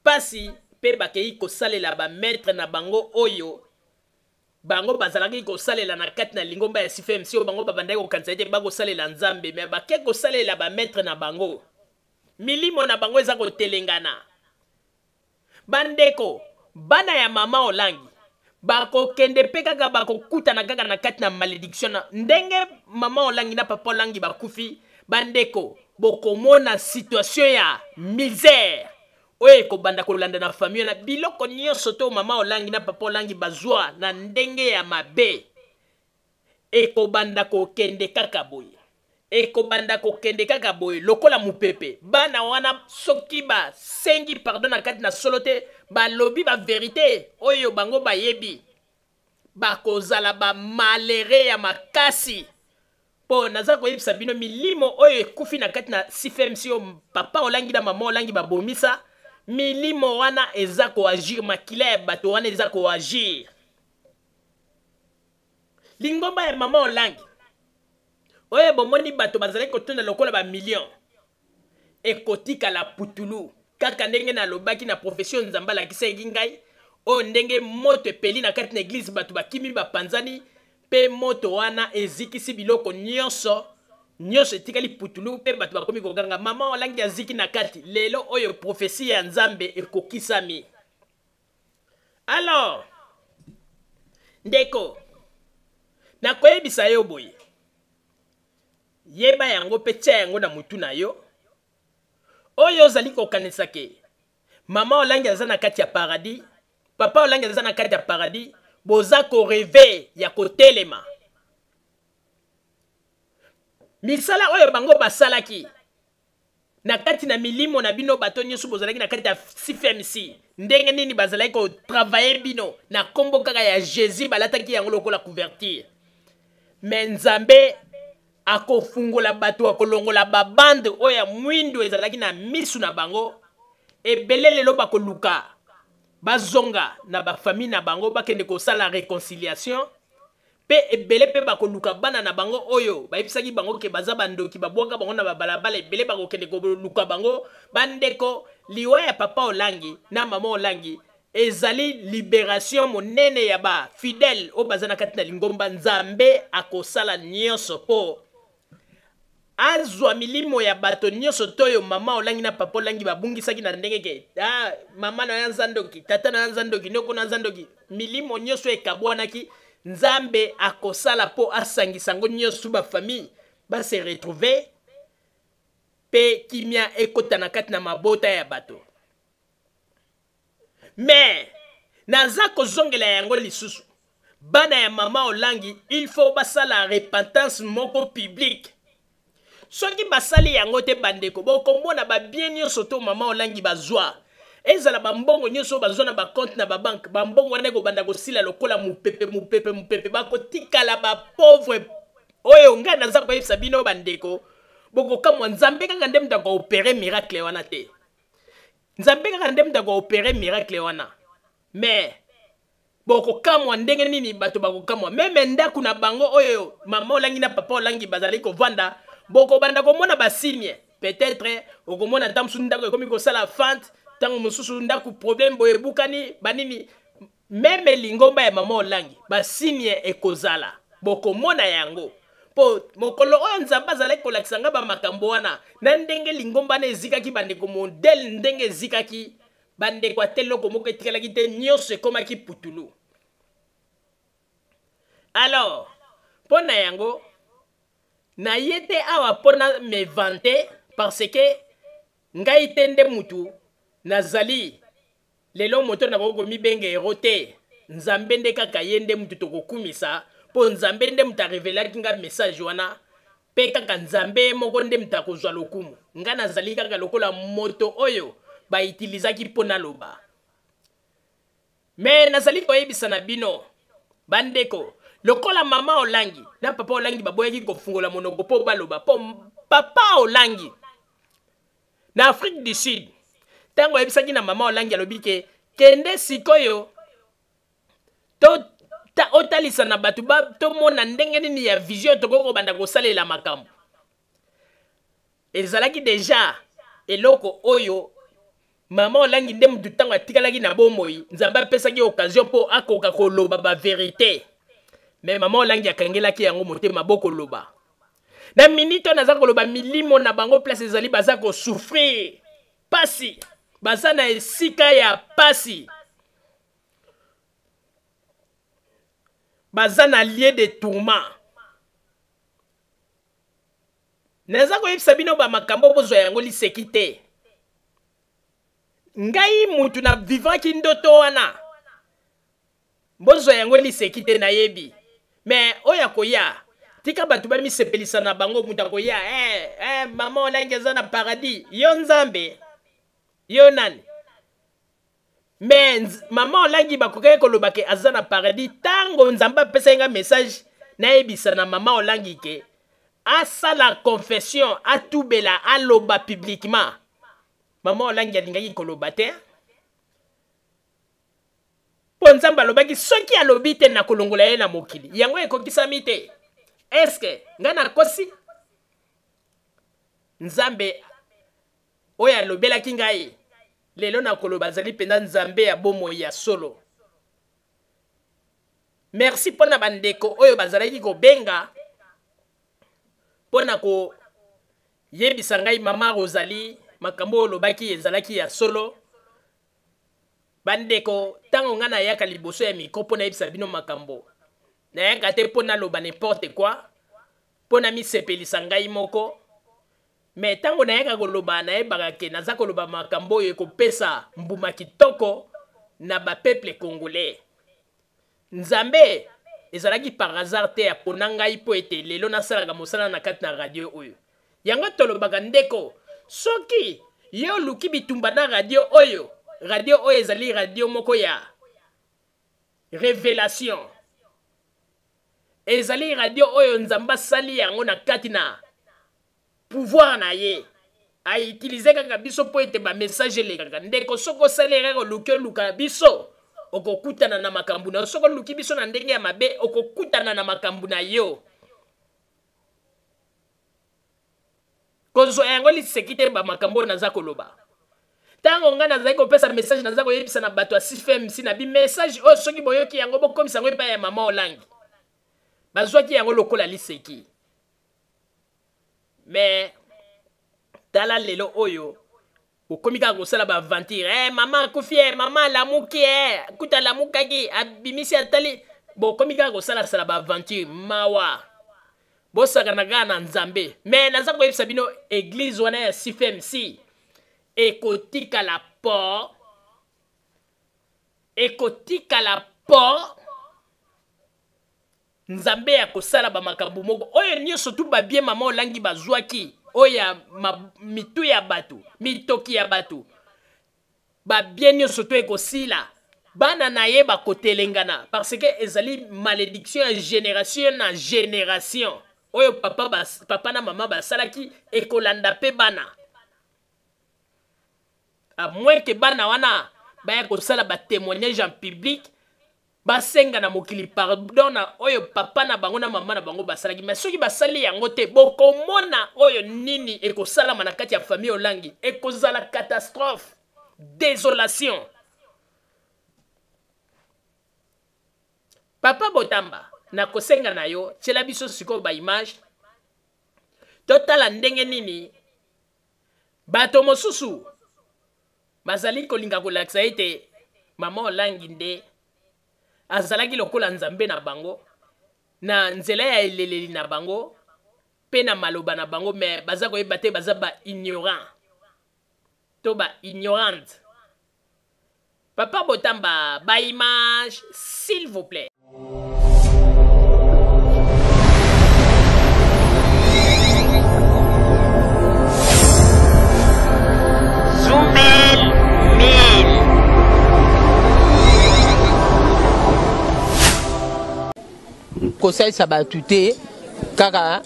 pasi pe bakei kosalela bametre na bango oyo bango bazalaki kosalela na kati na lingomba ya CFMC oyo bango babandaki kokanisa ete bakosalela nzambe me bake kosalela bametre na bango milimo na bango eza kotelengana bandeko bana ya mama olangi bakokende mpe kaka bakokutana kaka na kati na malédiction na ndenge mama olangi na papa olangi bakufi bandeko bokomona situation ya misère oyo ekobanda kolanda na famille na biloko nyonso to mama olangi na papa olangi bazwa na ndenge ya mabe ekobanda kokende kaka boye ekobanda kokende kaka boye lokola mupepe bana wana soki basengi pardon na kati na solo te balobi ba vérité oyo bango bayebi bakozala bamalere ya makasi po naza koyebisa bino milimo oyo ekufi na kati na CFMC oyo papa olangi na mama olangi babomisa milimo wana eza koagir makila ya bato wana eza koagir lingomba ya mama olangi oyo bomoni bato bazalaki kotonda lokola bamillion ekotikala putulu kaka ndenge nalobaki na profession nzambe alakisaki ngai oyo ndenge moto epeli na kati na eglise bato bakimi bapanzani mpe moto wana ezikisi biloko nyonso etikali putulu mpe bato bakomi koganga mama olangi aziki na kati lelo oyo profesi ya nzambe ekokisami alors ndeko nakoyebisa yo boye yeba yango mpe tia yango na mutu na yo oyo ozali kokanisa ke mama olangi aza na kati ya paradis papa olangi aza na kati ya paradis boza koreve ya kotelema misala oyo bango basalaki na kati na milimo na bino bato nyonso bozalaki na kati ya CFMC ndenge nini bazalaki kotravaye bino na kombo kaka ya Jésus balataki yango lokola couverture me nzambe akofungola bato akolongola babande oyo ya mwindo ezalaki na misu na bango ebele lelo bakoluka bazonga na bafamille na bango bakende kosala réconciliation pe ebele pe bakoluka bana na bango oyo bayebisaki bango ke baza bandoki babwaka bango na babalabala ebele bakokende koluka bango bandeko liwa ya papa olangi na mama olangi ezali libération monene ya ba fidèle oyo baza na kati na lingomba nzambe akosala nyonso po azwa milimo ya bato nyonso toyo mama olangi na papa olangi babungisaki na ndenge ke mama na ya nzandoki tata na ya nzandoki ndeko na nzandoki milimo nyonso ekabwanaki nzambe akosala po asangisa ngo nyonso bafamille base retrouver pe kimia ekota na kati na mabota ya bato mais naza kozongela yango lisusu bana ya mama olangi il faut basala repentance moko publique soki basali yango te bandeko bokomona babien nyonso to mama olangi bazwa ezala bambongo nyonso bazwa na bacompte na babanke bambongo wana ekobanda kosila lokola mupepe bakotikala bapauvre oyo ngai naza koyebisa bino bandeko bokokamwa nzambe kaka nde mutu akoopere miracle wana te nzambe kaka nde mutu akoopere miracle wana mais bokokamwa ndenge nini bato bakokamwa meme ndaku na bango oyo mama olangi na papa olangi bazali kovanda bokobanda komona basigne peut-être okomona ntango mosusu ndako ekomi kosala fante ntango mosusu ndako problème boyebukani banini meme lingomba ya mama olangi basigne ekozala bokomona yango po mokolo oyo nzambe azalaki kolakisa nga bamakambo wana na ndenge lingomba na ezikaki bandeko modele ndenge ezikaki bandeko ate eloko moko etikalaki te nyonso ekomaki putulu alors mpo na yango naye te awa mpona me vante parce que ngai te nde mutu nazali lelo moto nakoki komibenga ero te nzambe nde kaka ye nde mutu tokokumisa mpo nzambe nde mutu arevelaki nga message wana mpe kaka nzambe moko nde mutu akozwa lokumu ngai nazali kaka lokola moto oyo baitilizaki mpo naloba me nazali koyebisa na bino bandeko lokola mama olangi na papa olangi baboyaki kofungola monoko po baloba po papa olangi na Afrique du Sud tango yebisaki na mama olangi alobi ke kende sikoyo otalisa na bato tomona ndenge nini ya vision tokoko banda kosalela makambo ezalaki deja eloko oyo mama olangi nde mutu ntango atikalaki na bomoi nzambe apesaki occasion mpo akoka koloba baverité me mama olangi akangelaki yango motema bokoloba na minute naza koloba milimo na bango place ezali baza kosouffrir pasi baza na esika ya pasi baza na lieu de tourment naza koyebisa bino bamakambo bozwa yango liseki te ngai mutu na vivaki ndoto wana bozwa yango liseki te nayebi me oya koya tika bato bamisepelisa na bango mutu akoya mama olangi eza na paradis yo nzambe yo nani me mama olangi bakokaki koloba ke aza na paradis tango nzambe apesa nga message nayebisa na mama olangi ke asala confession atubela aloba publiquement mama olangi alingaki koloba te mpo nzambe alobaki soki alobi te na kolongola ye na mokili yango ekokisami te eske ngai nakosi nzambe oyo alobelaki ngai lelo na koloba azali mpenza nzambe ya bomoi ya solo merci mpo na bandeko oyo bazalaki kobenga mpo na koyebisa ngai mama Rosalie makambo oyo olobaki ezalaki ya solo bandeko ntango ngai nayaka liboso ya mikro mpo nayebisa bino makambo nayaka te mpo naloba n'importe quoi mpo na misepelisa ngai moko me ntango nayaka koloba nayebaka ke naza koloba makambo oyo ekopesa mbuma kitoko na bapeple congolais nzambe ezalaki par hasard te apona ngai mpo ete lelo nasalaka mosala na kati na radio oyo yango tolobaka ndeko soki yo oluki bitumba na radio oyo ezali radio moko ya révélation ezali radio oyo nzambe asali yango na kati na pouvoir na ye autilize kaka biso mpo ete bamessage elekaka ndeko soki osali kaka oluki oluka biso okokutana na makambo na yo soki oluki biso na ndenge ya mabe okokutana na makambo na yo kozwa yango liseki te bamakambo oyo naza koloba ntango ngai nazali kopesa message naza koyebisa na bato ya CFMC na bimessage oyo soki boyoki yango bokomisa yango epai ya mama olangi bazwaki yango lokola liseki me tala lelo oyo okomi kaka kosala baaventure mama akufi mama alamuki kuta alamukaki abimisi atali bokomi kaka kosalasala baaventure mawa bosakana kaka na nzambe me naza koyebisa bino eglize wana ya CFMC ekotikala po nzambe ya kosala bamakambo moko oyo nyonso tu babie mama olangi bazwaki oyo ya mitu ya bato mitoki ya bato babie nyonso tu ekosila bana na ye bakotelengana parce que ezali malédiction ya génération na génération oyo papa na mama basalaki ekolanda pe bana à moins que bana wana baya kosala batémoignage en public basenga na mokili pardon na oyo papa na bango na mama na bango basalaki mais soki basali yango te bokomona oyo nini ekosalama na kati ya famille olangi ekozala catastrophe désolation papa Botamba na kosenga na yo tiela biso sikoyo baimage totala ndenge nini bato mosusu bazali kolinga kolakisa ete mama olangi nde azalaki lokola nzambe na bango na nzela ya eleleli na bango pe na maloba na bango me baza koyeba te baza ba-ignorant to ba-ignorante papa Botamba baimage s'il vous plaît. kosalisa bato te kaka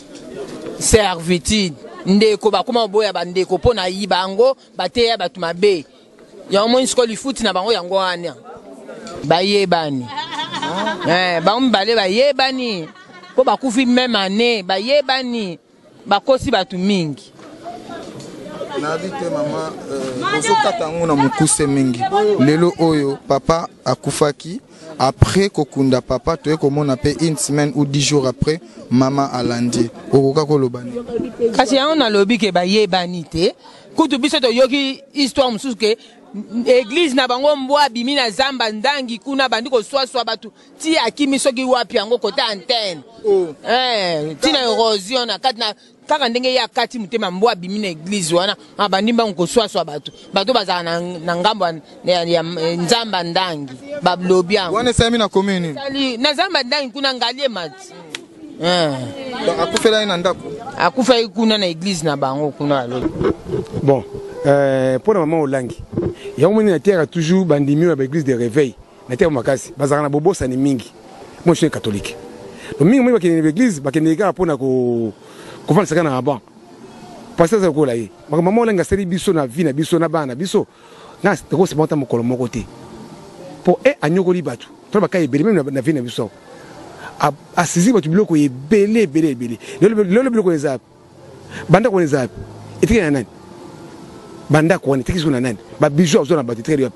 servitude ndeko bakoma boya bandeko mpo na yiba yango bateya bato mabe yango moni sikoyo lifuti na bango yango wana bayebani bango mibale bayebani mpo bakufi meme ane bayebani bakosi bato mingi nabi te mama ozokata yango na mokuse mingi lelo oyo papa akufaki après kokunda papa toye komona pe une semaine ou 10 jours après mama alandi okoka kolobani kasi yango nalobi ke bayebani te kutu biso toyoki histoire mosusu ke église na bango mbwa bimi na zamba ndangi kuna bandi koswaswa bato ti akimi soki wapi yango kota antenne tina érosion na kati na kaka ndenge ya kati mutema mbwa bimi na église wana bandi mbango koswaswa bato bazala na ngambo ya nzamba ndangi bablobi yango wana sami na commune na zamba ndangi kuna ngalie mati akufela na ndako akufa kuna na église na bango kuna lo bon pour la maman Olangi ya omoni na terre toujours bandimi à l'église de réveil na terre makasi bazaka na bobo sani mingi moi je suis catholique donc mingi moi bakene l'église bakene ka pona ko fana saka na ban pasteur ça ko la ye maman Olangi seri biso na vie na biso na bana biso na ko se monta mokolo moko te pour anyokoli batu to bakaye bele même na vie na biso a saisi batu biloko ye belé le biloko ezap banda ko ezap etika nani banda ko ni tikisuna nani ba bijou ozona ba titre yop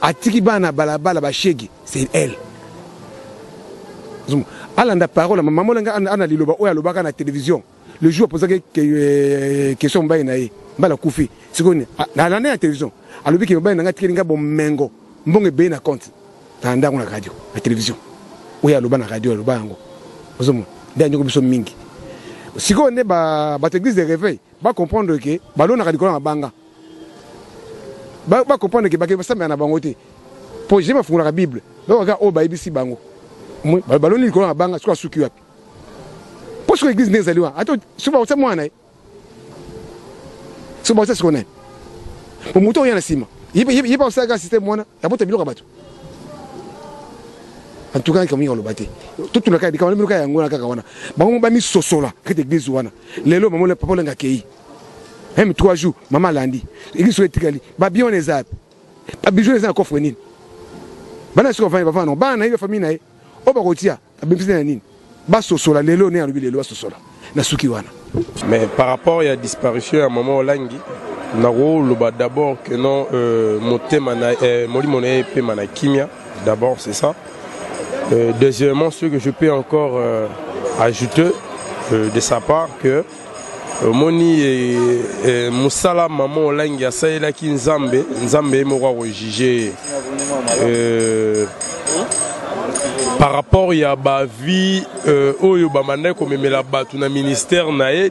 atiki bana balabala ba shegi c'est elle zum alanda parole maman Olangi ana liloba oya lobaka na télévision le jour posé que question mbaye na ye mbala kufi sikoni na la télévision alobi ke mbaye na ngati kinga bomengo mbonge be na compte tanda kuna radio na télévision oya loba na radio loba yango ozomo ndanyo ko biso mingi sikone ba église de réveil ba comprendre que balo na radiko na banga ba comprendre que ba ke basamba na bango te po je ma fungula la bible ba ka o ba ibisi bango balo ni ko na banga siko suki wapi po siko église nezaliwa ato suba o mwana suba o siko na po muto yana sima yiba osaka système mwana abota biloko bato en tout cas comme on le battait tout le cas de quand même ka yango na kaka wana bango ba mi sosola kete église wana lelo maman le papa lenga kei même 3 jours maman landi église so etikali ba bien les ap ba bijou les encore frenine bana siko fa ba non bana ile famille na e o ba kotia abimisi na nini ba sosola lelo ne alubi lelo sosola na suki wana. Mais par rapport à la disparition à maman Olangi naro loba d'abord que non motema na moli moné pe mana kimia d'abord c'est ça. Deuxièmement, ce que je peux encore ajouter de sa part que Moni et Moussala Maman Olangi Asaïla ki Nzambe mora jugé par rapport à la vie oyo bamanda comme la batu na ministère nae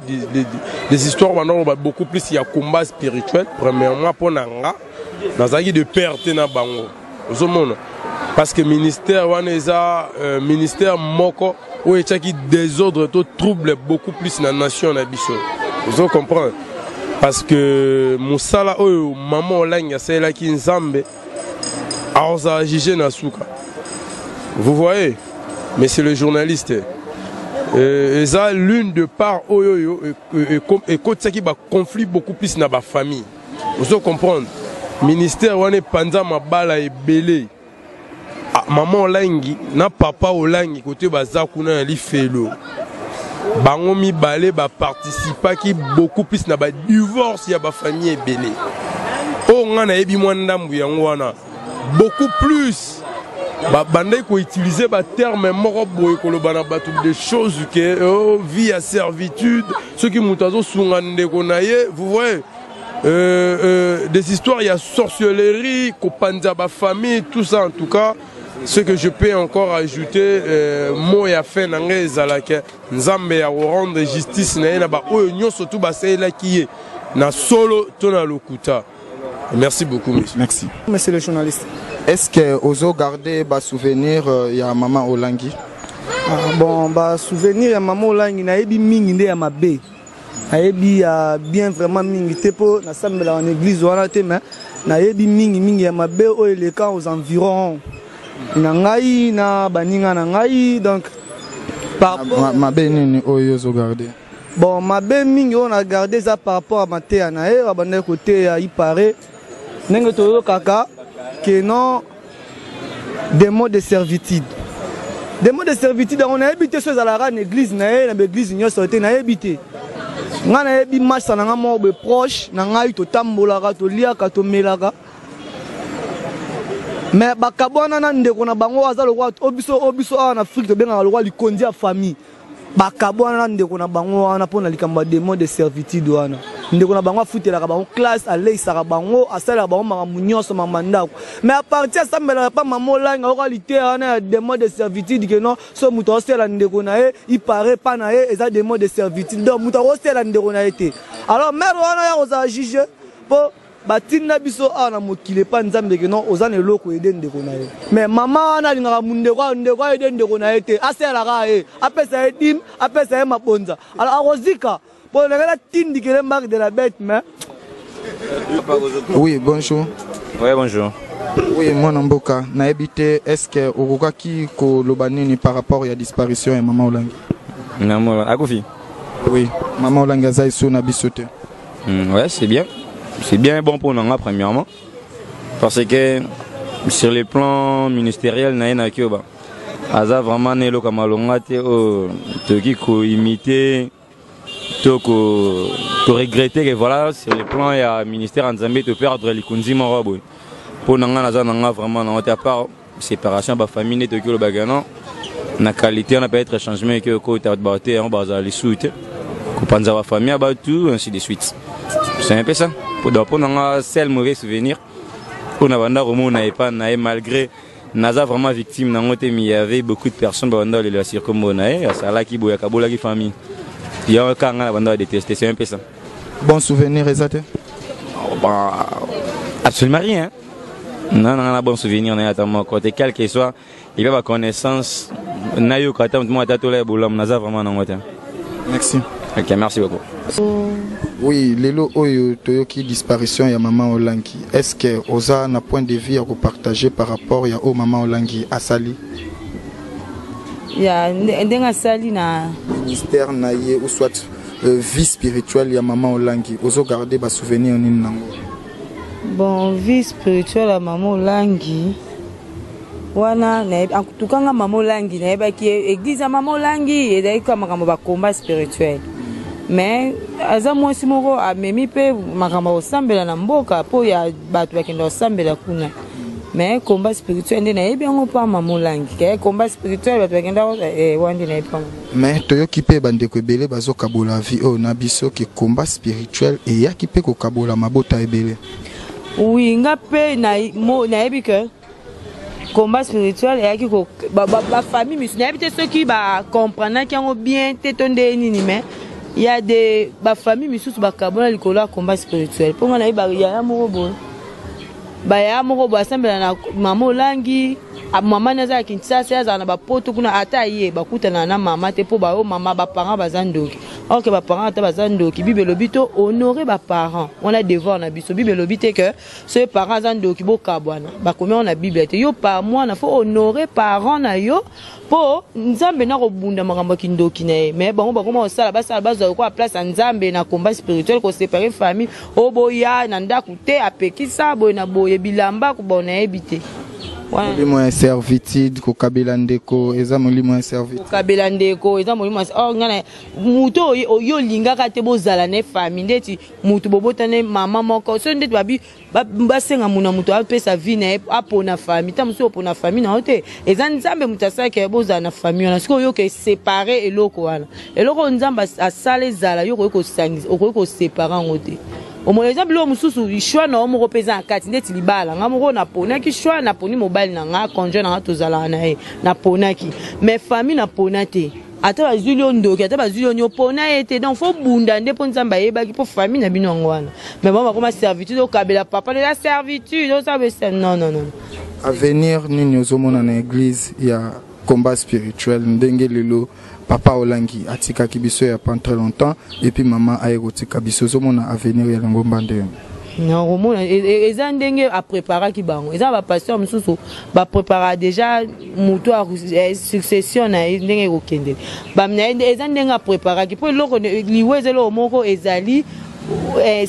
des histoires maintenant beaucoup plus il y a combat spirituel premièrement pour nanga nazaki de perte na bango ozomona parce que ministère waneza ministère moko où il y a qui désordre tout trouble beaucoup plus la nation na biso vous comprenez parce que musala oyo maman Olangi asela ki Nzambe aoza jige na suka vous voyez mais c'est le journaliste et ça l'une de part oyo et côté qui ba conflit beaucoup plus na ba famille vous comprenez ministère wane panza mabala ebele maman Olangi na papa Olangi côté bazakuna li felo bango mibale ba participa ki beaucoup plus na ba divorce ya ba famille ebele o ngana ebi mwandambu yango wana beaucoup plus ba bandai ko utiliser ba terme moko boy ko lobana batu des choses que vie à servitude ceux qui mutazo sungande ko naye vous voyez des histoires il y a sorcellerie ko panza ba famille tout ça en tout cas. Ce que je peux encore ajouter, moi ya fait nangé zalake nzambe ya rendre justice na ena ba oyo nyonso tout basé là qui est na solo tona lokuta. Merci beaucoup monsieur. Merci. Monsieur le journaliste, est-ce que ozo garder ba souvenir ya maman Olangi? Bon ba souvenir ya maman Olangi na ebi mingi nde ya mabe. Na ebi ya bien vraiment mingi te po na sambela en église wana te mais na ebi mingi ya mabe oyo les camps aux environs. Na ngai na baninga na ngai donc mabe nini oyo ozogarde? Bon, mabe mingi on a gardé ça par rapport à Matéa nae, abandé côté il paraît nenge toyo kaka que non des mots de servitude. Des mots de servitude on a habité sur la église nae, na église nyo sorté na habité. Nga na yebi match na nga mo be proche na ngai to tambolaka to liaka to melaka. Mais bakabwana na ndeko na bango aza lokwa obiso en Afrique to benga lokwa likondi ya famille. Bakabwana na ndeko na bango wana pona likamba des mots de servitude wana. Ndeko na bango afutela ka bango classe aleisa ka bango asala bango makambo nyonso mamandako. Mais à partir ça mbela pa mamolanga lokalité wana des mots de servitude que non so muto osela ndeko na ye il paraît pas na ye eza des mots de servitude. Donc muto osela ndeko na ye te. Alors mère wana ya oza juger po batinda biso ana mokile pa nzambe ke non ozana eloko ede ndeko na ye. Mais mama ana lingaka ndeko ede ndeko na ye te asela ka ye apesa edim apesa ye mabonza. Alors arozika pour la tindi que les marques de la bête mais oui bonjour. Oui bonjour. Oui moi Namboka na habité est-ce que okokaki ko lobanini par rapport à la disparition de maman Olangi? Non Akofi. Oui maman Olangi aza iso na bisote. Ouais c'est bien. C'est bien bon pour nous premièrement parce que sur le plan ministériel na kioba aza vraiment nelo kamalonga te o toki ko imiter to regretter que voilà sur le plan ya ministère en Zambie to perdre les kunzi morobo pour nanga naza nanga vraiment na à part séparation ba famille to kilo bagano na qualité on peut être changement que ko ta baté on baza les soute ko panza ba famille ba tout ainsi de suite. C'est un peu ça. Pour nanga seul mauvais souvenir pour na banda remona et pas na malgré naza vraiment victime na ngote mi y avait beaucoup de personnes banda le circonbonae ça là qui boya kabola qui famille. Il y a un cas à détester, c'est un peu ça. Bon souvenir, exact? Absolument rien. Non, non, bon souvenir, non, côté quel que soit, il y a ma connaissance. Nayo katam moi tatole bolam naza vraiment non. Merci. OK, merci beaucoup. Oui, lelo oyo toyoki disparition ya maman Olangi. Est-ce que oza na point de vue à partager par rapport ya o maman Olangi asali? Ya ndenga sali na ministère na ye ou soit vie spirituelle ya maman Olangi ozo garder ba souvenir nini nango? Bon vie spirituelle ya maman Olangi wana na en tout cas maman Olangi na ba ki église ya maman Olangi et d'ailleurs makambo ba combat spirituel mais aza mwasi moko amemi pe makambo osambela na mboka po ya bato bakenda osambela kuna. Mais combat spirituel n'est pas bien pas maman Olangi. Combat spirituel bato bakenda wandi na pas. Mais toyoki pe bandeko ebele bazo kabola vie o na biso ke combat spirituel et ya ki pe ko kabola mabota ebele. Oui, nga pe na yebi que combat spirituel et ya ki ko ba famille misu na yebi te ceux qui ba comprendre ki ngo bien te tonde nini mais il y a des ba famille misu ba kabola likolo combat spirituel. Pour moi na yebi ya moko bo. Baya moko basambela na mama Olangi mama naza Kinshasa yaza na bapoto kuna ata ye bakutana na mama te po ba o mama ba parents bazandoki. Or que ba parents ata bazandoki Bible lobito honorer ba parents. On a devoir na biso Bible lobite que ce parents zandoki bo kabwana. Ba komi on a Bible te yo par moi na faut honorer parents na yo po nzambe na kobunda makambo kindoki na ye. Mais bon ba koma osala bazo ko place nzambe na combat spirituel ko séparer famille oboya na ndaku te apekisa boy na boy bilamba kubona ebité. Molimo ya servitude ko kabela ndeko eza molimo ya servitude. Kabela ndeko eza molimo oh ngana muto oyo lingaka te bozala ne famille ndeti mutu bobotane mama moko so ndeti babi basenga muna mutu apesa vie na apona famille ta muso opona famille na ote eza nzambe mutasaka ke bozala na famille na siko yo ke séparer eloko wana eloko nzamba asala ezala yo ko sangisa ko séparer ngote. Au moins exemple lo mususu choix na omo repesa akati ndeti libala nga moko na pona ki choix na poni mobile na nga konje na tozala na e na pona ki mais famille na pona te ata bazulio ndoki ata bazulio nyo pona ete donc faut bunda nde po nzamba yeba ki po famille na bino ngwana mais bon comme servitude au kabela papa de la servitude ça veut non non non avenir nini ozomona na église ya combat spirituel ndenge lelo papa Olangi atika kibiso ya pas très longtemps et puis maman aérotika biso zomona avenir ya ngomba nde. nakomona eza ndenge apreparaki bango eza bapasteur mosusu baprepara déjà moto ya succession na ye ndenge ekokendele eza ndenge apreparaki mpo eloko liwe eza eloko moko ezali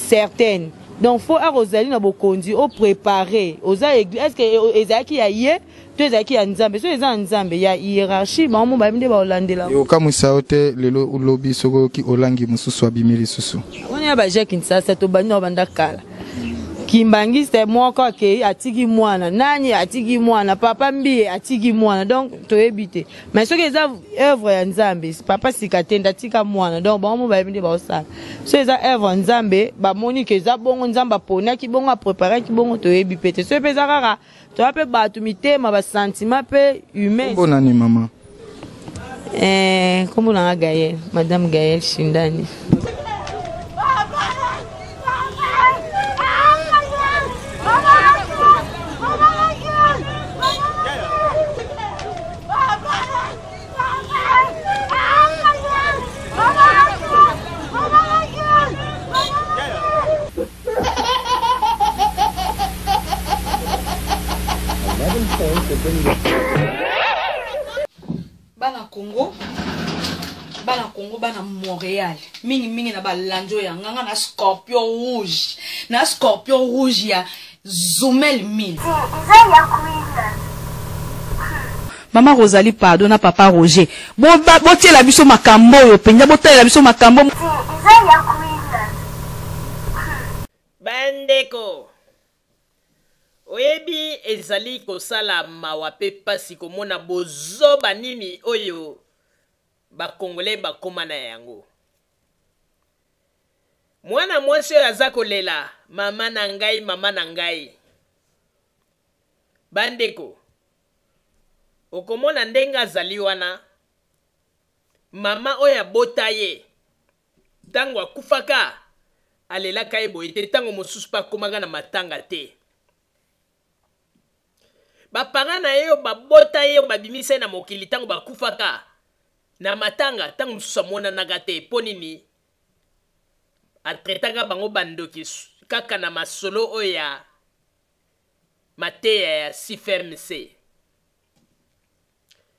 certaine donc faut ozali na bokonzi oprépare oza église estce ezalaki ya ye to ezalaki ya nzambe so eza nzambe ya hiérarchie bango bayebi nde baolandela okamwisa yo te lelo ulobi sokoki olangi mosusu abimi lisusu wana ya baje Kinshasa tobandi na obanda kala kimbangiste moko akei atiki mwana nani atiki mwana papa mbiye atiki mwana donc toyebi te mais soki eza œuvre ya nzambe papa sikatenda atika mwana donc bango bayebi nde baosala so eza œuvre ya nzambe bamoni ke eza bongo nzambe aponaki bongo apreparaki bongo toyebi pe te so mpe eza kaka toya mpe bato mitema basentiment mpe humain bonani mama kombo nanga Gaël madame Gaël Shindani bana Congo bana Montréal mingi na balanjo ya nganga na scorpion rouge ya Zumel 1000 Mama Rosalie pardon na papa Roger botiela biso makambo yo penja botiela biso makambo bandeko oyebi ezali kosala mawa pe pasi komona bozoba nini oyo bakongole bakoma na yango mwana mwasi oyo aza kolela mama na ngai bandeko okomona ndenge azali wana mama oyo abota ye ntango akufaka alelaka ye boye te ntango mosusu mpe akomaka na matanga te bapara na ye oyo babota ye oyo babimisa ye na mokili ntango bakufaka na matanga ntango mosusu amonanaka te mpo nini atretaka bango bandoki kaka na masolo oyo ya mateya ya CFMC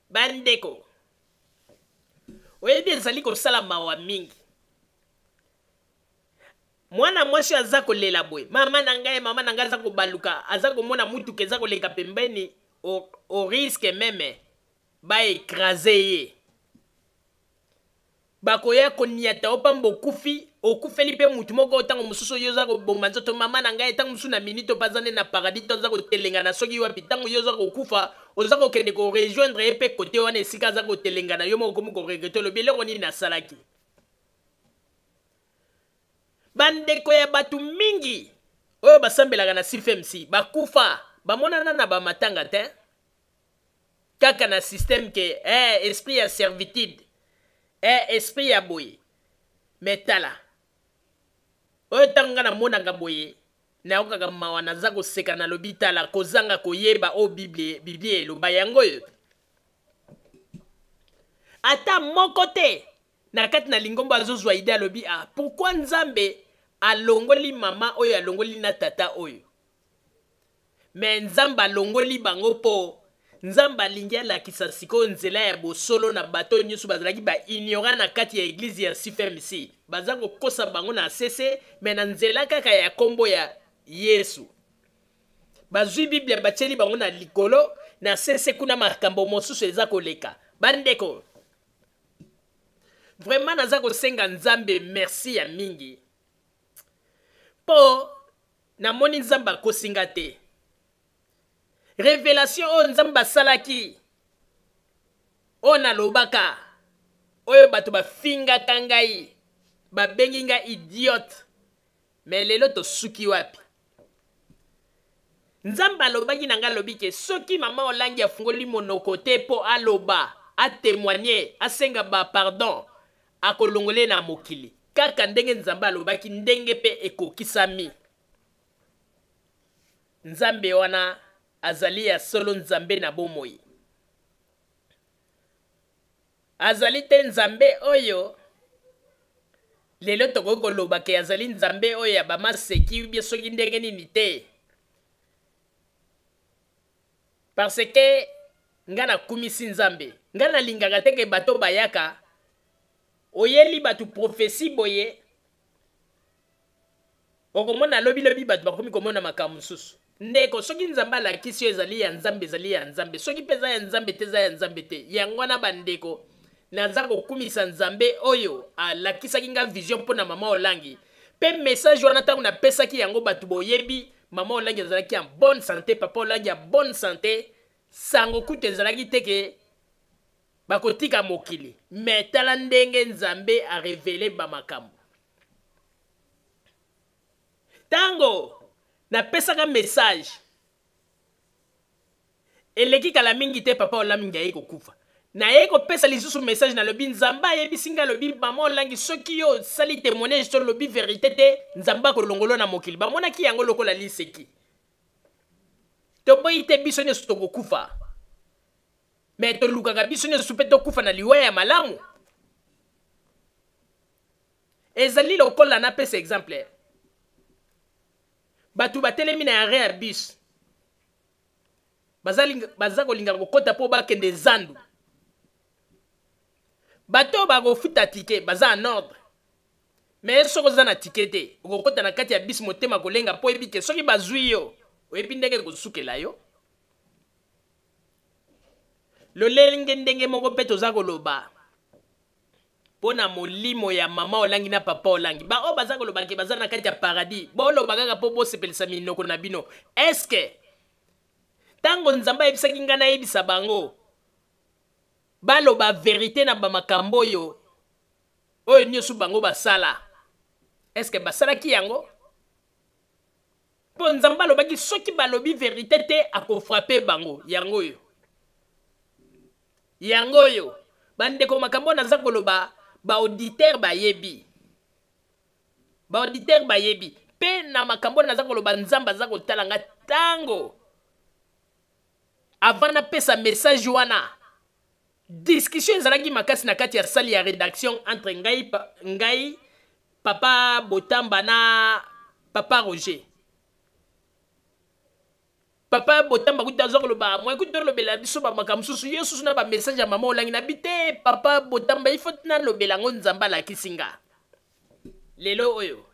bandeko oyebi ezali kosala mawa mingi mwana mwasi aza kolela boye mama na ngai aza kobaluka aza komona mutuka eza koleka pembeni au risque meme baekraze ye bakoya koniata opamba okufeli mpe mutu moko ntango mosusu oyo oza kobomba nzoto mama na ngai ntango mosusu na minute opaza nde na paradis to oza kotelengana soki wapi ntango yo oza kokufa oza kokende korejoindre ye mpe kote wana esika aza kotelengana yo moko komi koregrete olobi eloko nini nasalaki bandeko ya bato mingi oyo basambelaka na CFMC bakufa bamonana na bamatanga te kaka na système ke esprit ya servitude esprit ya boye metala oyo ntango nga namonaka boye nayokaka mawa naza koseka na lobi tala kozanga koyeba o biblie eloba yango oyo ata moko te na kati na lingombo azozwa ide alobi pourquoi nzambe alongoli mama oyo alongoli na tata oyo me nzambe alongoli bango po nzambe alingi alakisa sikoyo nzela ya bosolo na bato nyonso bazalaki baignorant na kati ya eglize ya CFMC baza kokosa bango na sese me na nzela kaka ya kombo ya Yesu bazwi biblia batieli bango na likolo na sese kuna makambo mosusu eza koleka bandeko vraiment naza kosenga nzambe merci ya mingi po namoni nzambe akosinga te révélation oyo nzambe asalaki oyo nalobaka oyo bato bafingaka ngai babengi ngai idiote me lelo tosuki wapi nzambe alobaki na ngai alobi ke soki mama olangi afungoli monoko te mpo aloba atémoigner asenga bapardon akolongole na mokili kaka ndenge nzambe alobaki ndenge mpe ekokisami nzambe wana azali ya solo nzambe na bomoi azali te nzambe oyo lelo tokoki koloba ke azali nzambe oyo ya bamaseki ubie soki ndenge nini te parce que nga nakumisi nzambe nga nalingaka teke bato bayaka oyeli bato profesi boye okomona lobi bato bakomi komona makambo mosusu ndeko soki nzambe alakisi yo ezali ya nzambe soki mpe eza ya nzambe te eza ya nzambe te yango wana bandeko naza kokumisa nzambe oyo alakisaki nga vision mpona mama olangi mpe message wana ntango napesaki yango bato boyebi mama olangi azalaki en bonne santé papa olangi ya bonne santé sango kutu ezalaki teke bakotika mokili me tala ndenge nzambe arevele bamakambo ntango napesaka message eleki kala mingi te papa olangi aye kokufa naye kopesa lisusu message nalobi nzambe ayebisi nga alobi mama olangi soki yo osali témoignage to lobi vérité te nzambe akolongolo na mokili bamonaki yango lokola liseki toboyi te biso nyonso tokokufa me tolukaka biso nyonso mpe tokufa na liwa ya malamu ezali lokola napesa exemple bato batelemi na arrêt ya bus baza kolingaka kokota mpo bakende zandu bato bakofuta tike baza en ordre mais soki oza na tike te okokota na kati ya bisi motema kolenga mpo oyebi ke soki bazwi yo oyebi ndenge kosukela yo lolenge ndenge moko mpe toza koloba mpo na molimo ya mama olangi na papa olangi baoyo baza koloba ke baza na kati ya paradis boloba kaka mpo bosepelisa minoko na bino eske ntango nzambe ayebisaki ngai nayebisa bango baloba verité na bamakambo oyo nyonso bango basala eske basalaki yango mpo nzambe alobaki soki balobi verité te akofrape bango yango oyo bandeko makambo naza koloba baauditeur bayebi mpe na makambo naza koloba nzambe aza kotala nga ntango avant napesa message wana discussion ezalaki makasi na kati ya sali ya rédaction entre ngai papa Botamba na papa Roger papa Botamba kuti aza koloba moi kuti tolobela biso bamakambo mosusu ye susu na bamessage ya mama olangi na bi te papa Botamba ifo nalobela ngo nzambe alakisi nga lelo oyo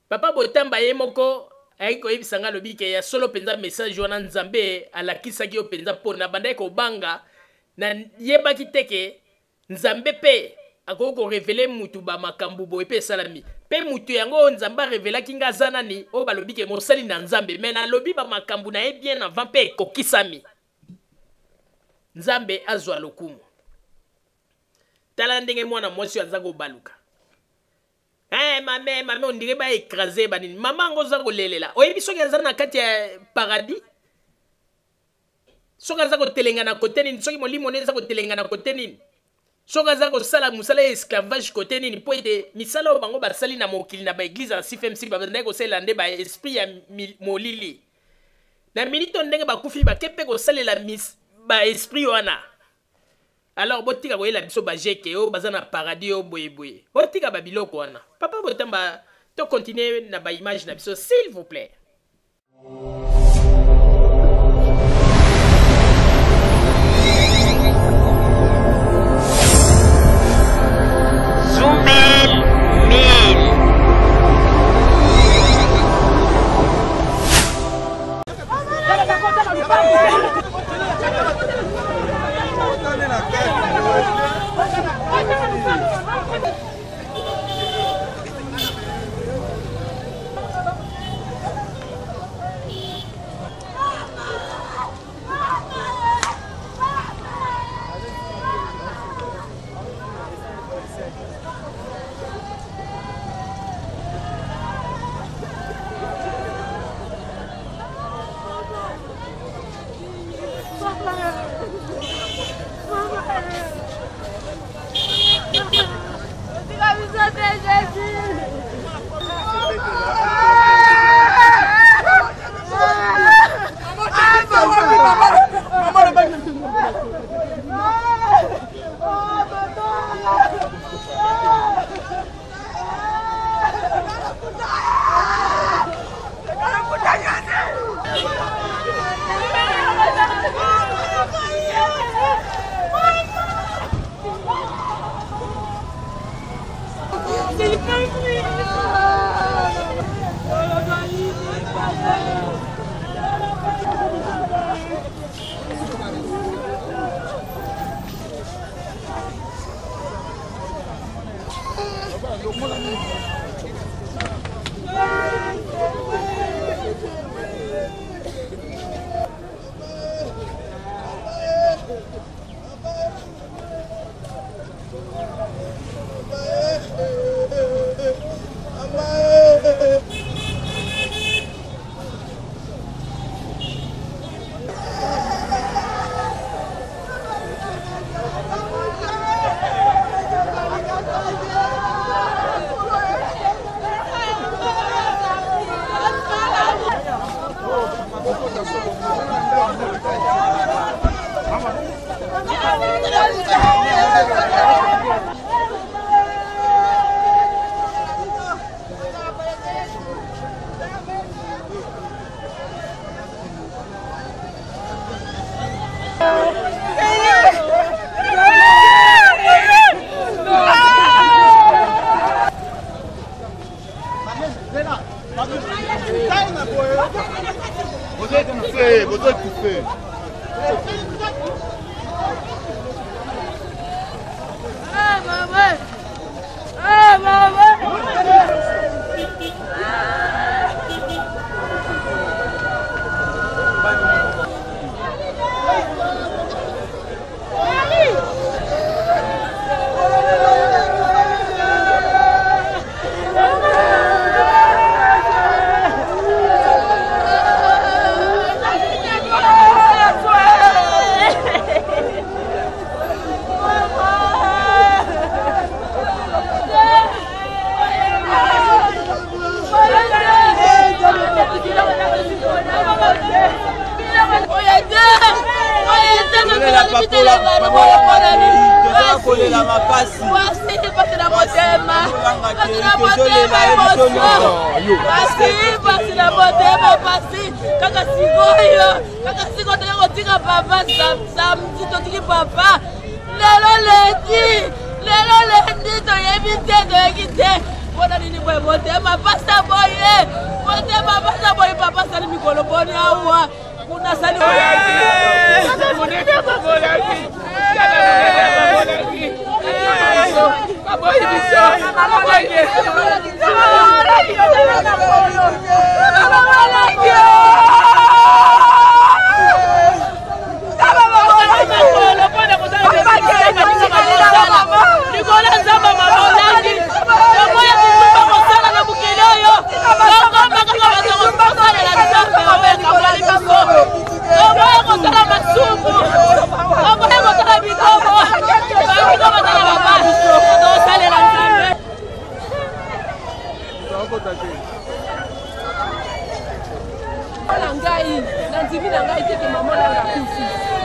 papa Botamba ye moko ayaki koyebisa nga alobi ke ya solo mpenza message wana nzambe alakisaki yo mpenza mpo na bandaki kobanga na yebaki teke nzambe mpe akoki korevele mutu bamakambo boye mpe esalami mpe mutu yango oyo nzambe arevelaki nga aza nani oyo balobi ke mosali na nzambe me nalobi bamakambo na ye bien avant mpe ekokisami nzambe azwa lokumu tala ndenge mwana mwasi aza kobaluka mame ondire baekrase banini mama yango oza kolelela oyebi soki aza na kati ya paradis soki aza kotelenga na kote nini soki molimo ne eza kotelenga na kote nini soki aza kosala mosala ya esclavage kote nini mpo ete misala oyo bango basali na mokili na baeglize ya cfmc babandaki kosalela nde baesprit ya molili na minito ndenge bakufi bake mpe kosalela baesprit wana alors botika koyela biso bajeke oyo baza na paradis oyo boyeboye botika babiloko wana papa Botamba to continue na baimage na biso s'il vous plaît.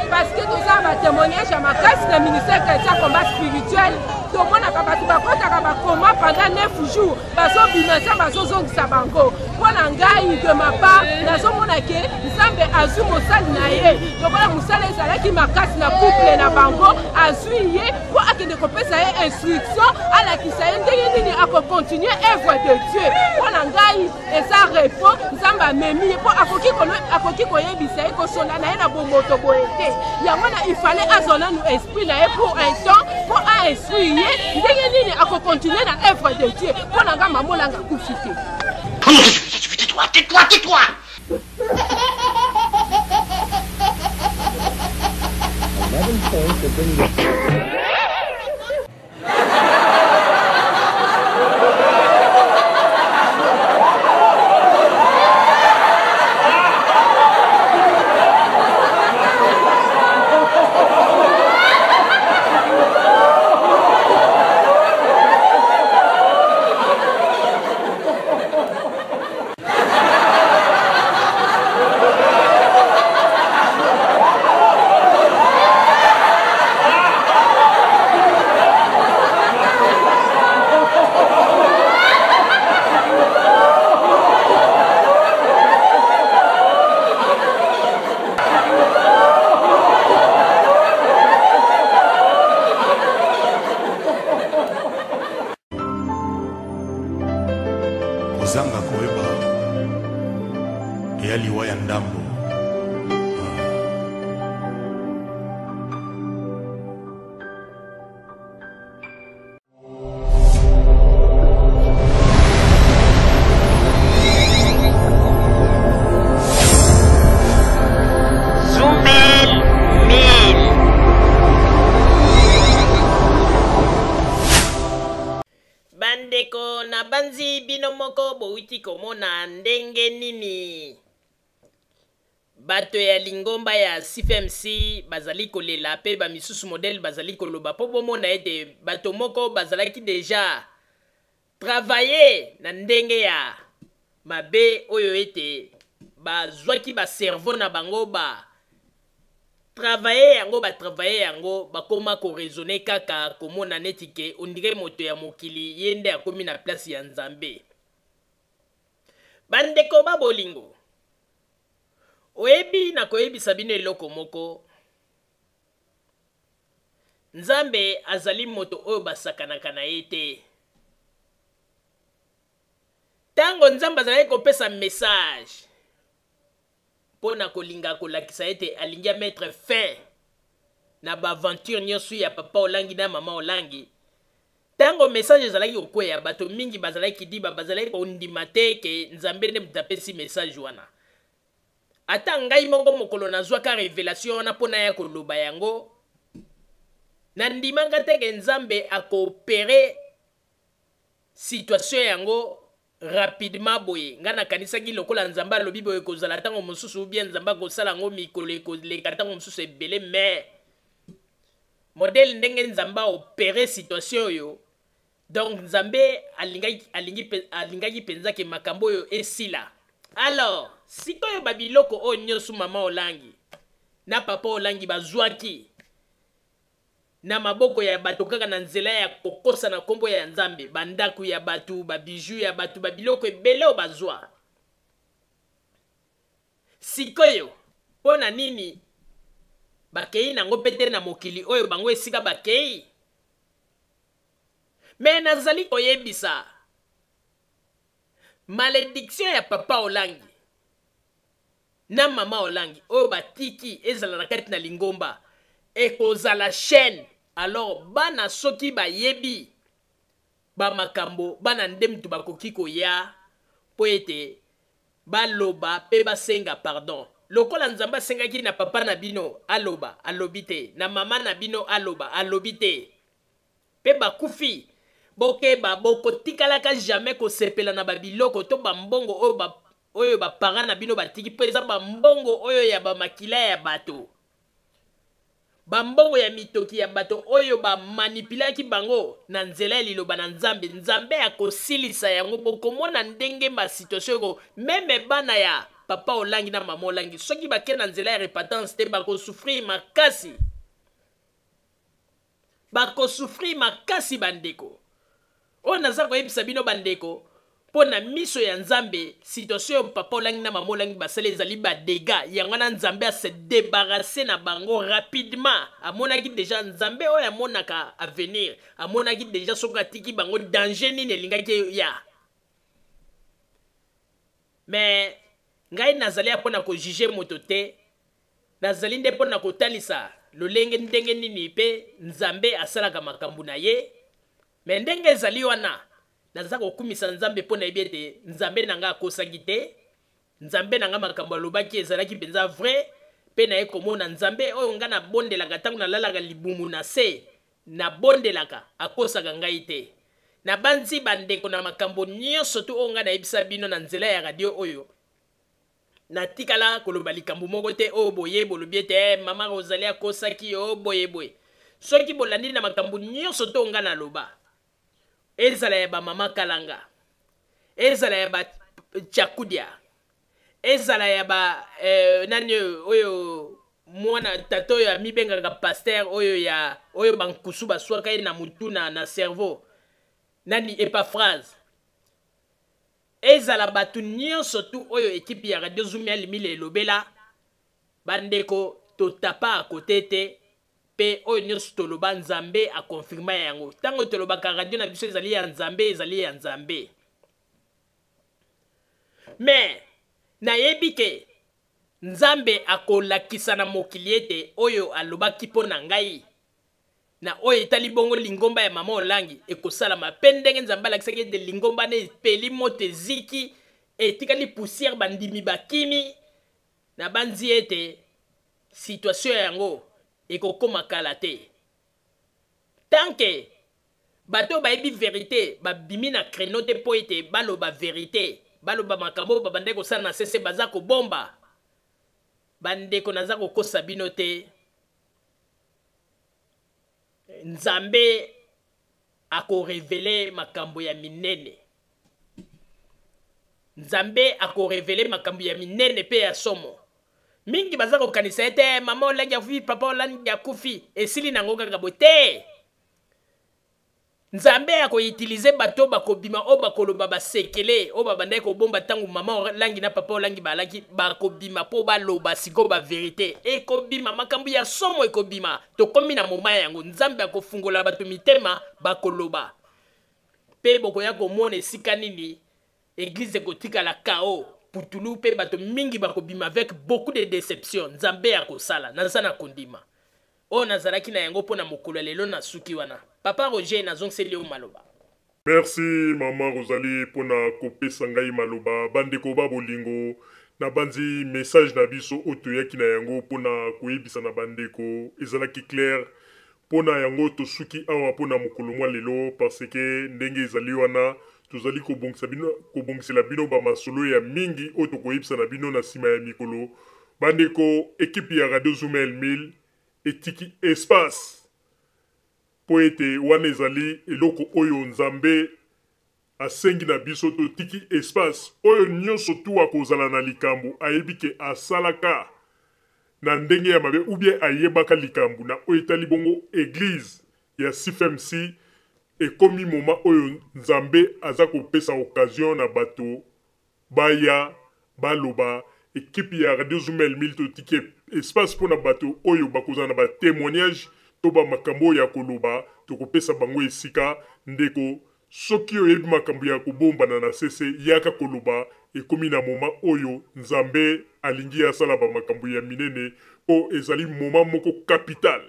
Parce que nous avons un témoignage à ma classe, le ministère chrétien combat spirituel. Donc on a comment pendant 9 jours, parce que bimasa bazozong sabango. Pour l'angai de ma part, nazo monake, nzambe azu mosali na ye. Donc on a mosali ezala ki makasi na couple na bango, azu ye pour akende kopesa ye instruction ala kisaye ndenge nini ako continuer œuvre de Dieu. Pour l'angai eza repos, nzamba memi pour akoki koyebisa ye kosonda na ye na bomoto boete. Yamona il fallait azona nous esprit na ye pour un temps pour a instruire ndenge nini ako continuer na œuvre de Dieu. Pour l'anga mamolanga kufite. Tais-toi, tais-toi. kozanga koyeba eya liwa ya ndambo. Bandeko na banzi bino moko bouti komona ndenge nini bato ya lingomba ya CFMC bazali kolela pe ba misusu modèle bazali koloba po bomona ete bato moko bazalaki deja travailler na ndenge ya mabe oyo ete bazwaki ba cerveau na bango ba travailler yango bakoma ko raisonner kaka komona neti ke ondire moto ya mokili yende akomi na place ya Nzambe. Bandeko ba bolingo oyebi na koyebisa bino eloko moko, Nzambe azali moto oyo basakanaka na ye te. Tango Nzambe azali kopesa message pona kolinga kolakisa ete alingi a mettre fin na ba aventure nyonso ya papa Olangi na mama Olangi, tango message ezalaki kokwea bato mingi bazalaki diba bazalaki kondima te ke Nzambe nde mutapesi message wana. Ata ngai moko mokolo nazwaka révélation wana pona ya koloba yango, na ndimanga te ke Nzambe akoopere situation yango rapidement boye. Nga nakanisaki lokola Nzambe alobi boye kozala tango mosusu ou bien Nzambe akosala yango mikolo ekoleka tango mosusu ebele, mais modèle ndenge Nzambe opere situation oyo, donc Nzambe alingaki penza ke makambo oyo esila. Alors sikoyo babiloko oyo nyonso mama Olangi na papa Olangi bazwaki na maboko ya bato kaka na nzela ya kokosa na kombo ya Nzambe, bandaku ya batu, babiju ya batu, babiloko ebele o bazwa. Sikoyo pona nini bakei nango petere na mokili oyo bango esika bakei? Me nazali koyebisa malédiction ya papa Olangi na mama Olangi oyo batiki ezala na kati na lingomba ekozala chaîne. Alors bana soki bayebi ba makambo bana ndemtu bakoki koya po ete baloba pe basenga pardon. Lokola Nzambe asengaki na papa na bino aloba alobi te, na mama na bino aloba alobi te, pe bakufi bokeba bokotikalaka jamais kosepela na babiloko to bambongo oyo bapara na bino batiki po eza bambongo oyo ya bamakila ya bato, bambongo ya mitoki ya bato oyo bamanipulaki bango na nzela ya liloba na Nzambe. Nzambe akosilisa yango bokomona ndenge ma situation ko meme bana ya papa Olangi na mama Olangi soki bake na nzela ya repentance te bakosouffrir makasi, bakosouffrir makasi bandeko. O naza koyebisa bino bandeko pona miso ya Nzambe situation papa Olangi na mama Olangi basale ezali ba dégâts yango na Nzambe a se débarrasser na bango rapidement. Amonaki déjà Nzambe oyo amonaka avenir, amonaki déjà soki atiki bango danger nini elingaki ya. Mais ngai nazali apona ko juger moto te, nazali nde pona kotalisa lolenge ndenge nini pe Nzambe asalaka makambo na ye. Mais ndenge ezali wana naza kokumisa Nzambe pona ebiete Nzambe nanga akosaki te, Nzambe nanga makambo alobaki ezalaki penza vrai, pe na ekomona Nzambe oyo nga na bondelaka tango nalalaka libumu na se na bondelaka akosaka ngai te. Na banzi bandeko na makambo nyonso tu oyo nga na yebisa bino na nzela ya radio oyo, na tikala koloba likambo moko te oyo boye bolobi te mama Rosalie akosaki o boye boye. Soki bolandi na makambo nyonso tu nga na loba, ezala ya ba mama Kalanga, ezala ya ba Chakudia, ezala ya ba nani oyo mwana tato oyo amibengaka pasteur oyo ya oyo bankusu baswaka ye na mutu na cerveau nani Epaphrase, ezala batu nyonso tu oyo ekipe ya Radio Zoom ya limile elobela bandeko totapa akote te. Pe oyo nyonso toloba Nzambe akonfirma yango. Tango tolobaka radio na biso ezali ya Nzambe, ezali ya Nzambe. mais nayebi ke nzambe akolakisa na mokili ete oyo alobaki mpo na ngai na oyo etali bongo lingomba ya mama Olangi ekosalama mpe ndenge nzambe alakisaki ete lingomba ne epeli moto eziki etikali poussière bandimi bakimi na banzi ete situation yango ekokoma kala te tanke bato bayebi vérité babimi na créneau te mpo ete baloba vérité baloba makambo babandeki kosala na sese baza kobomba bandeko naza kokosa bino te nzambe akorevele makambo ya minene nzambe akorevele makambo ya minene pe ya somo mingi baza kokanisa ete mama Olangi akufi papa Olangi akufi esili nango kaka boye te nzambe akoutilize bato bakobima o bakoloba basekele o babandaki kobomba ntango mama Olangi na papa Olangi balaki bakobima mpo baloba siko baverité ekobima makambo ya somo ekobima tokomi na moma yango nzambe akofungola bato mitema bakoloba mpe bokoya komona esika nini église ekotikala kao putulu mpe bato mingi bakobima avec beaucoup de déception nzambe akosala naza na kondima oyo nazalaki na yango mpo na mokolo ya lelo na suki wana papa Roger nazongiseli yo maloba. Merci mama Rosalie pona kopesa ngai maloba bandeko ba bolingo na banzi message na biso otoyaki na yango pona koyebisa na bandeko ezalaki clair pona yango tosuki awa pona mokolo mwa lelo parce que ndenge ezali wana tozali kobongisela bino ba masolo ya mingi oyo tokoyebisa na bino na nsima ya mikolo bandeko ekipe ya Radio Zumel 1000 etiki espace po ete wana ezali eloko oyo nzambe asengi na biso totiki espace oyo nyonso tu akozala na likambo ayebi ke asalaka na ndenge ya mabe ou bien ayebaka likambo na oyo etali bongo église ya CFMC ekomi moma oyo nzambe aza kopesa occasion na bato baya baloba ekipe ya Radio Zumel 1000 totiki espace mpona bato oyo bakozala na batémoignage to bamakambo ya koloba tokopesa bango esika ndeko soki oyebi makambo ya kobombana na sese yaka koloba ekomi na moma oyo nzambe alingi asala bamakambo ya minene po ezali moma moko capital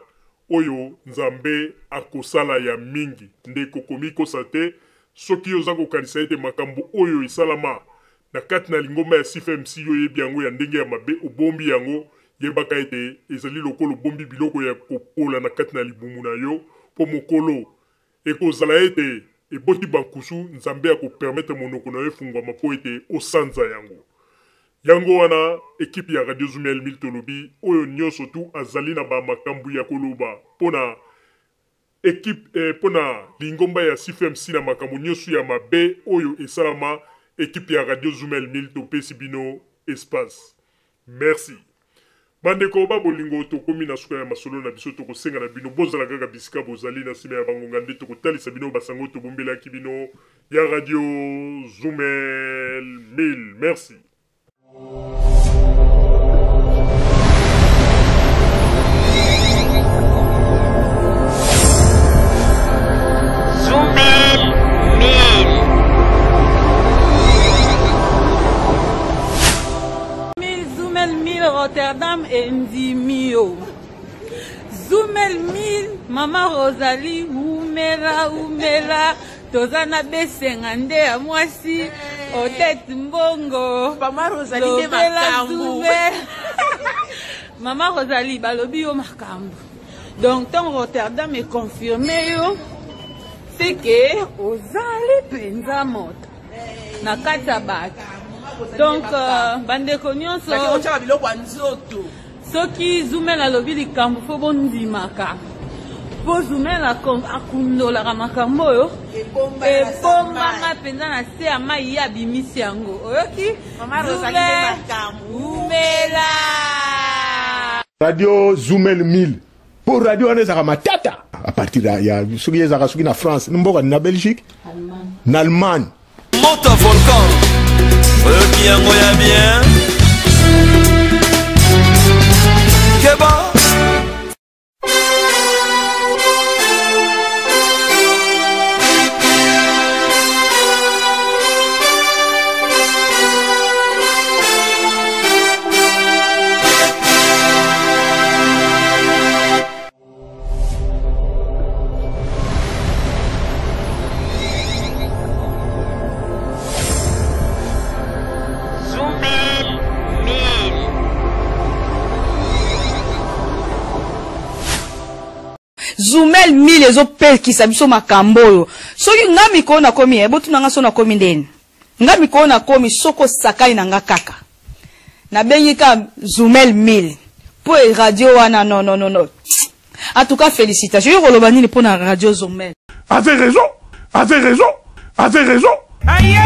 oyo nzambe akosala ya mingi ndeko komi kosa te soki oza kokanisa ete makambo oyo esalama na kati na lingomba ya CFMC oyebi yango ya ndenge ya mabe obombi yango yebaka ete ezali lokolo bombi biloko ya kopola na kati na libumu na yo po mokolo ekozala ete eboti bankusu nzambe akopermettre monoko na yo efungwama po ete osanza yango yango wana ekipe ya Radio Zumel 1000 tolobi oyo nyonso tu azali na bamakambo ya koloba mpona ekipe mpona lingomba ya CFMC na makambo nyonso ya mabe oyo esalama ekipe ya Radio Zumel 1000 topesi bino espace merci bandeko ba bolingo tokomi na suka ya masolo na biso tokosenga na bino bozala kaka bisika bozali na nsima ya bangonga nde tokotalisa bino basango tobombelaki bino ya Radio Zumel 1000 merci. Rotterdam et Ndimio. Zumel 1000, Mama Rosalie, Oumela, Tozana Besengande, à moi si, Odette Mbongo. Mama Rosalie, de Makambu. Mama Rosalie, Balobi au Makambu. Donc, ton Rotterdam est confirmé, c'est que Ozali Penza Mota. Nakata Baka. Donc, bandeko nyonso soki Zumel alobi likambo fo bondimaka po Zumel akundolaka makambo oyo ebombanga mpenza na se ya mai ye abimisi yango oyoki Umela Radio Zumel 1000 po radio wana ezaka matata a partir ya soki ezaka soki na France mboka na Belgique na Allemagne Monte volcan qui a bien Keba Zoumel mille ezopekisa biso makambo oyo. Soki nga mikolo na komi botu nanga so na komi ndeni. Nga mikolo na komi soko sakai na nga kaka. Na bengi ka Zoumel mille. Po radio wana non. En tout cas félicitations. Yo koloba nini pour na radio Zoumel. Avez raison. Aïe!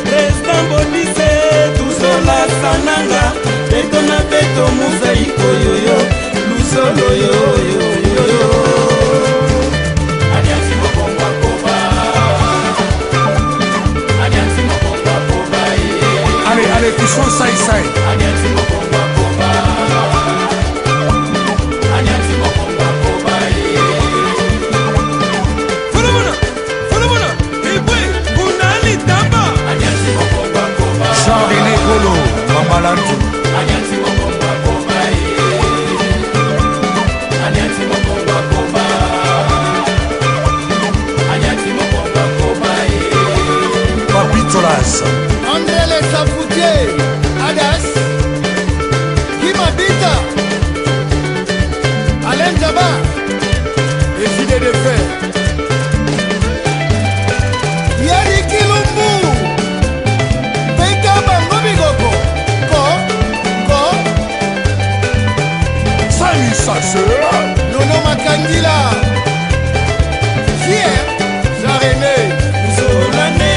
Président Bolise, Tuzola Sananga, Betona Beto Mosaïko Yoyo, Luzolo Yoyo. Adianti Mokomba Koba. Adianti Mokomba Koba. Allez, tu sens ça. Adianti Mokomba Koba. Adianti Mokomba Koba. Sardine Kolo, Mambalantu. Adianti Mokomba Koba. Adianti Mokomba Koba. Adianti Mokomba Koba. Papitolas. André les Safoutiers, Adas, Kimabita, Alain Jabba, et Fidé de Fer. Yari Kilumbu, Peka Bangobigoko, Ko, Salut, sa sœur. Nono Makandila, Fier, Jaréné, Zolane.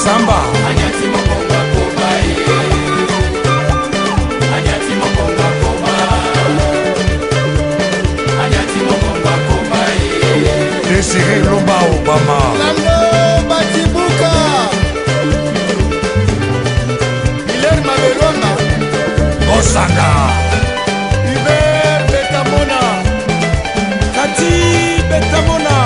Samba. Désiré Lomba Obama. Lando Batibuka. Hilaire Mabelonga. Osanga. Hubert Betamona. Kati Betamona.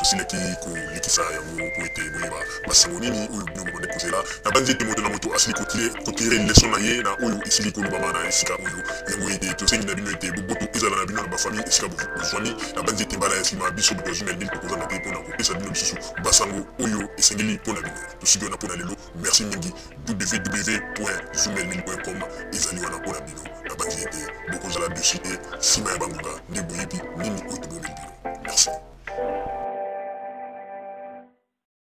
tosileki kolekisa yango po ete boyeba masango nini oyo bino babande kozela na banzi ete moto na moto asili kotire leson na ye na oyo esili kolobama na esika oyo yango ete tosengi na bino ete boboto ezala na bino na bafamille esika bozwani na banzi ete mbala ya nsima biso boto azumel mili tokozanga te mpona kopesa bino lisusu basango oyo esengeli mpona bino tosiki wana mpona lelo merci mingi www.zumelmil.com ezali wana mpona bino na banzi ete bokozala dossier te nsima ya bangonga nde boyebi nini oyo tobomeli bino merci.